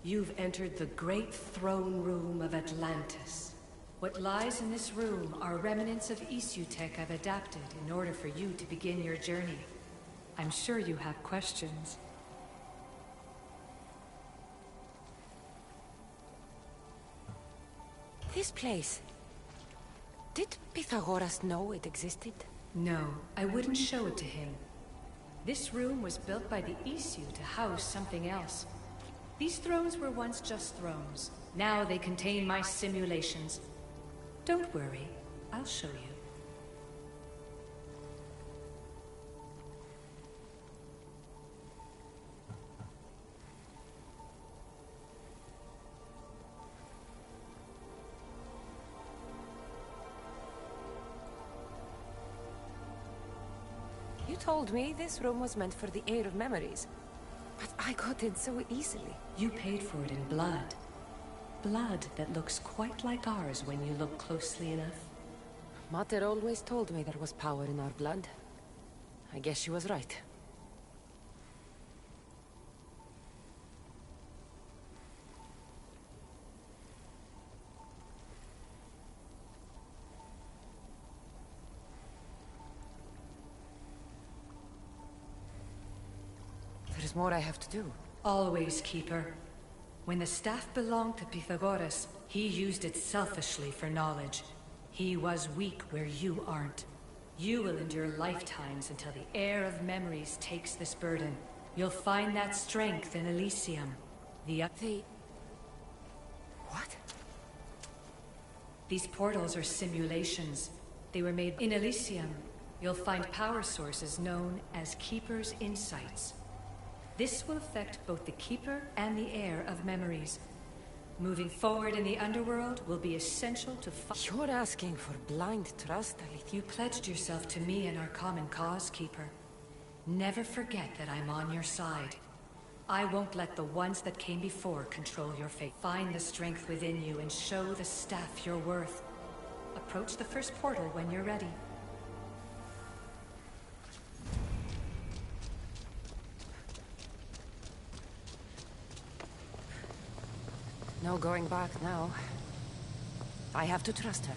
You've entered the great throne room of Atlantis. What lies in this room are remnants of issue tech I've adapted in order for you to begin your journey. I'm sure you have questions. This place... Did Pythagoras know it existed? No, I wouldn't show it to him. This room was built by the issue to house something else. These thrones were once just thrones. Now they contain my simulations. Don't worry, I'll show you. You told me this room was meant for the air of memories. But I got in so easily. You paid for it in blood. Blood that looks quite like ours when you look closely enough. Mater always told me there was power in our blood. I guess she was right. There's more I have to do. Always, Keeper. When the staff belonged to Pythagoras, he used it selfishly for knowledge. He was weak where you aren't. You will endure lifetimes until the heir of memories takes this burden. You'll find that strength in Elysium. What? These portals are simulations. They were made in Elysium. You'll find power sources known as Keeper's Insights. This will affect both the Keeper and the heir of memories. Moving forward in the underworld will be essential to You're asking for blind trust, Alethea. You pledged yourself to me and our common cause, Keeper. Never forget that I'm on your side. I won't let the ones that came before control your fate. Find the strength within you and show the staff your worth. Approach the first portal when you're ready. No going back now. I have to trust her.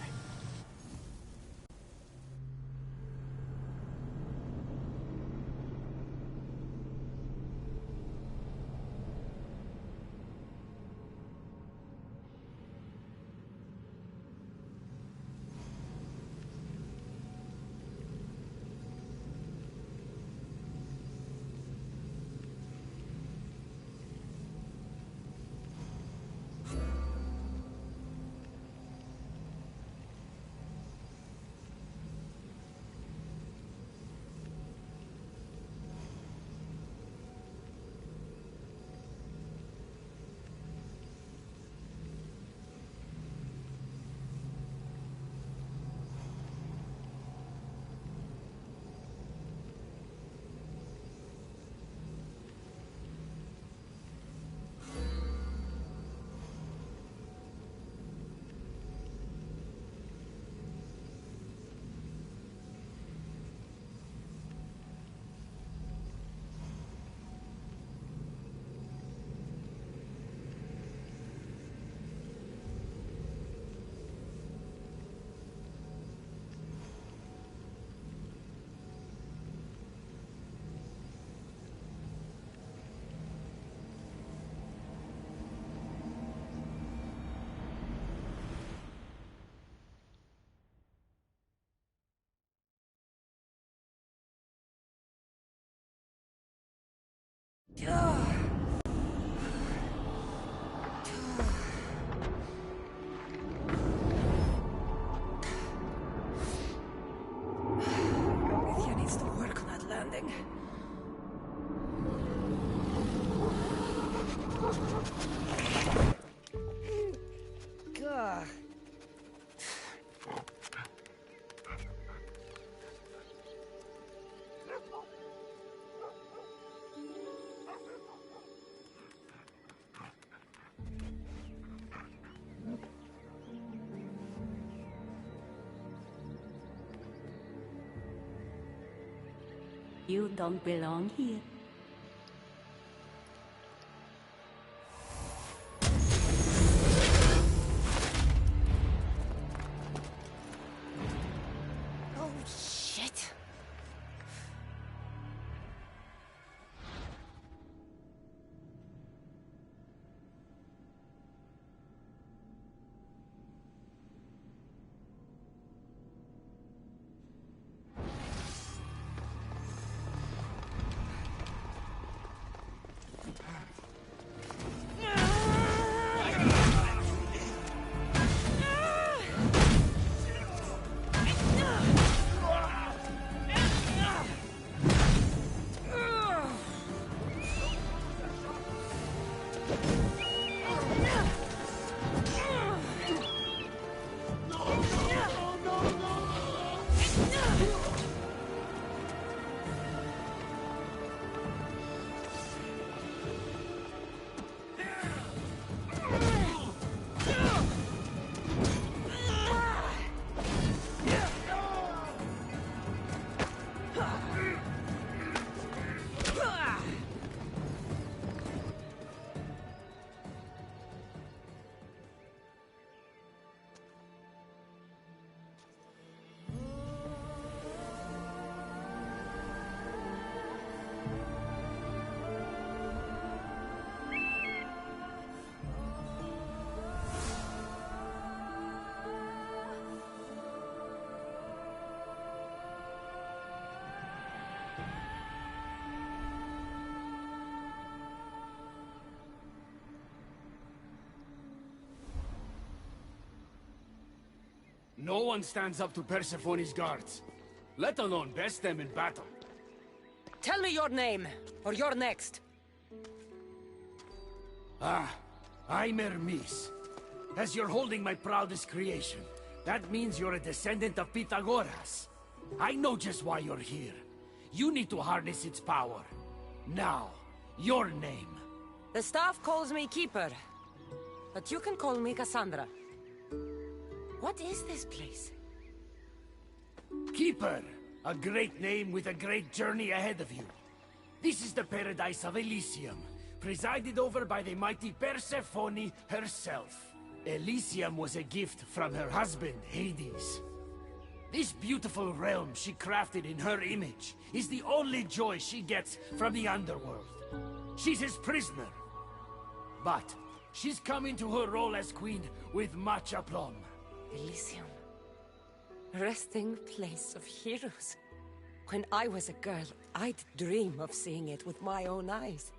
Gah. You don't belong here. Oh, shit. No one stands up to Persephone's guards, let alone best them in battle. Tell me your name, or you're next. I'm Hermes. As you're holding my proudest creation, that means you're a descendant of Pythagoras. I know just why you're here. You need to harness its power. Now, your name. The staff calls me Keeper, but you can call me Cassandra. What is this place? Keeper, a great name with a great journey ahead of you. This is the paradise of Elysium, presided over by the mighty Persephone herself. Elysium was a gift from her husband, Hades. This beautiful realm she crafted in her image is the only joy she gets from the underworld. She's his prisoner. But she's come into her role as queen with much aplomb. Elysium. Resting place of heroes. When I was a girl, I'd dream of seeing it with my own eyes.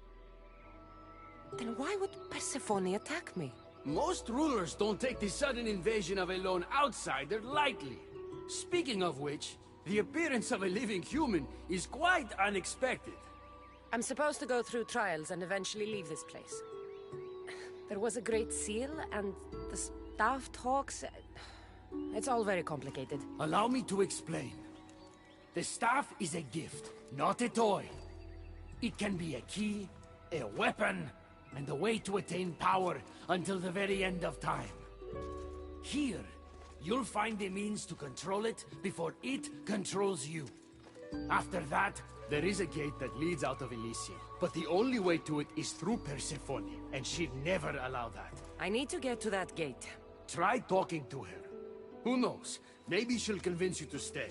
Then why would Persephone attack me? Most rulers don't take the sudden invasion of a lone outsider lightly. Speaking of which, the appearance of a living human is quite unexpected. I'm supposed to go through trials and eventually leave this place. There was a great seal, and the staff talks... It's all very complicated. Allow me to explain. The staff is a gift, not a toy. It can be a key, a weapon, and a way to attain power until the very end of time. Here, you'll find the means to control it before it controls you. After that, there is a gate that leads out of Elysium, but the only way to it is through Persephone, and she'd never allow that. I need to get to that gate. Try talking to her. Who knows? Maybe she'll convince you to stay.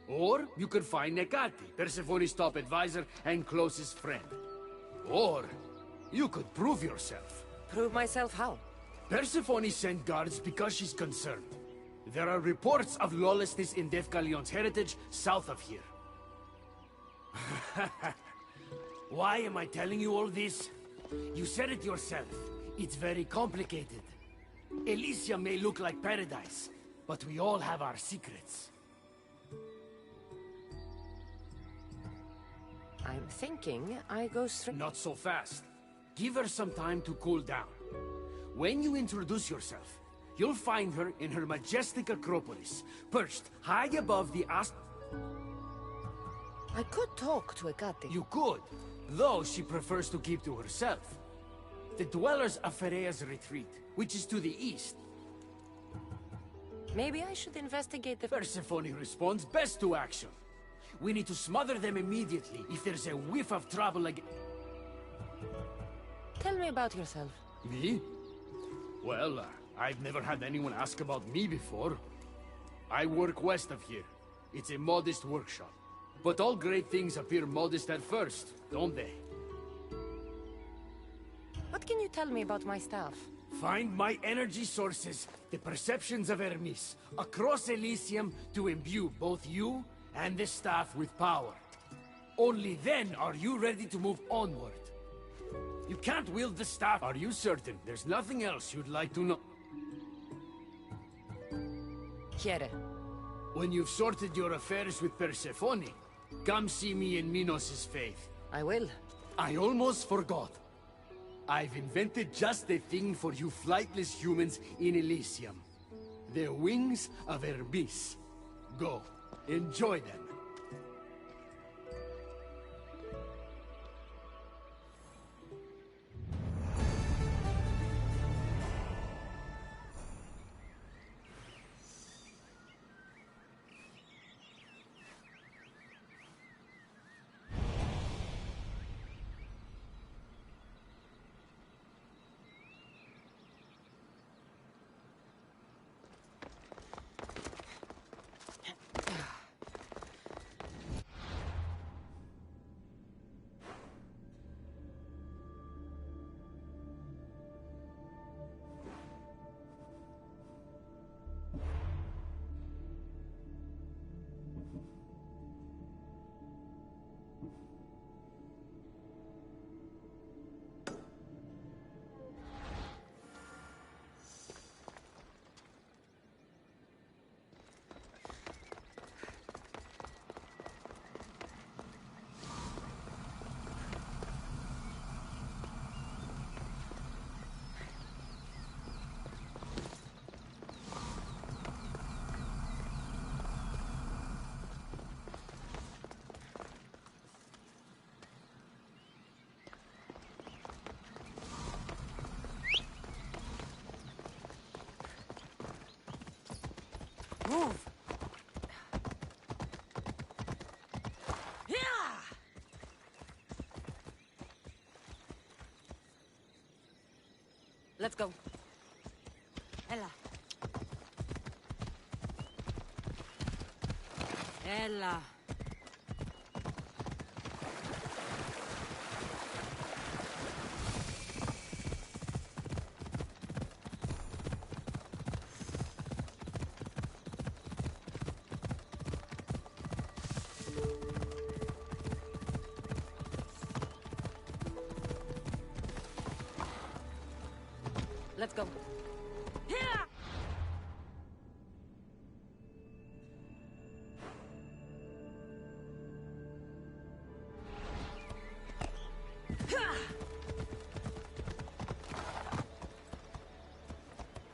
Or you could find Nekati, Persephone's top advisor and closest friend. Or you could prove yourself. Prove myself how? Persephone sent guards because she's concerned. There are reports of lawlessness in Defkalion's heritage south of here. Why am I telling you all this? You said it yourself. It's very complicated. Elysium may look like paradise, but we all have our secrets. I'm thinking I go straight... Not so fast. Give her some time to cool down. When you introduce yourself, you'll find her in her majestic acropolis, perched high above the I could talk to Ekati. You could, though she prefers to keep to herself. The dwellers of Ferea's retreat, which is to the east. Maybe I should investigate the... Persephone responds best to action. We need to smother them immediately if there's a whiff of trouble again. Tell me about yourself. Me? Well, I've never had anyone ask about me before. I work west of here. It's a modest workshop. But all great things appear modest at first, don't they? What can you tell me about my staff? Find my energy sources, the perceptions of Hermes, across Elysium to imbue both you and the staff with power. Only then are you ready to move onward. You can't wield the staff. Are you certain there's nothing else you'd like to know? Quiere. When you've sorted your affairs with Persephone, come see me in Minos' faith. I will. I almost forgot. I've invented just the thing for you flightless humans in Elysium. The wings of Hermes. Go. Enjoy them. Move! Let's go. Ella. Ella. Let's go.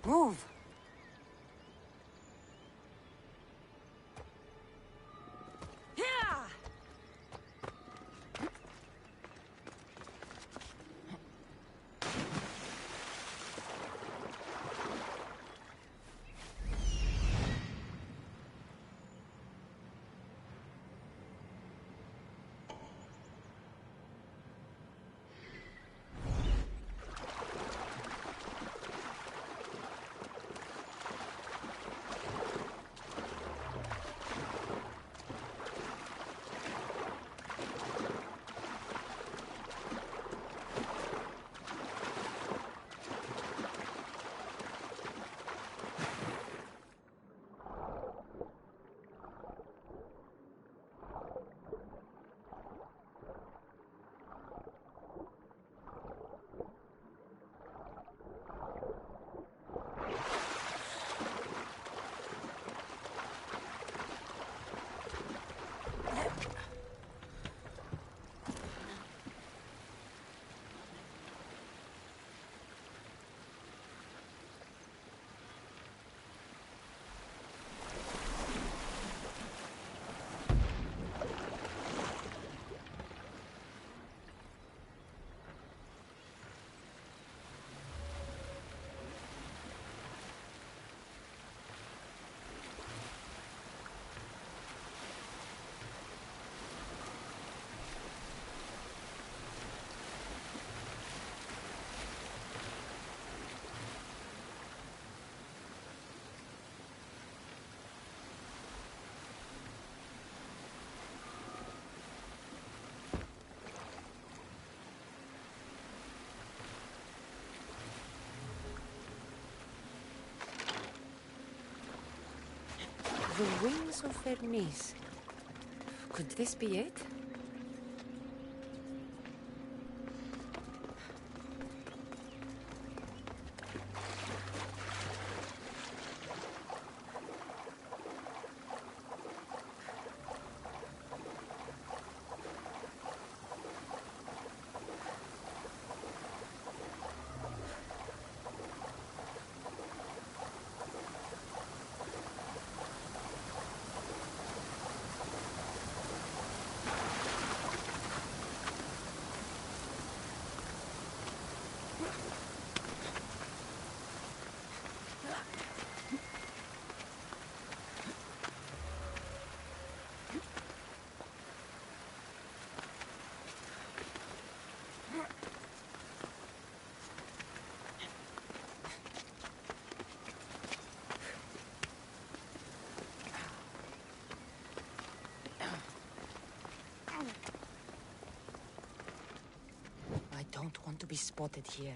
Move. The wings of Hermes. Could this be it? I don't want to be spotted here.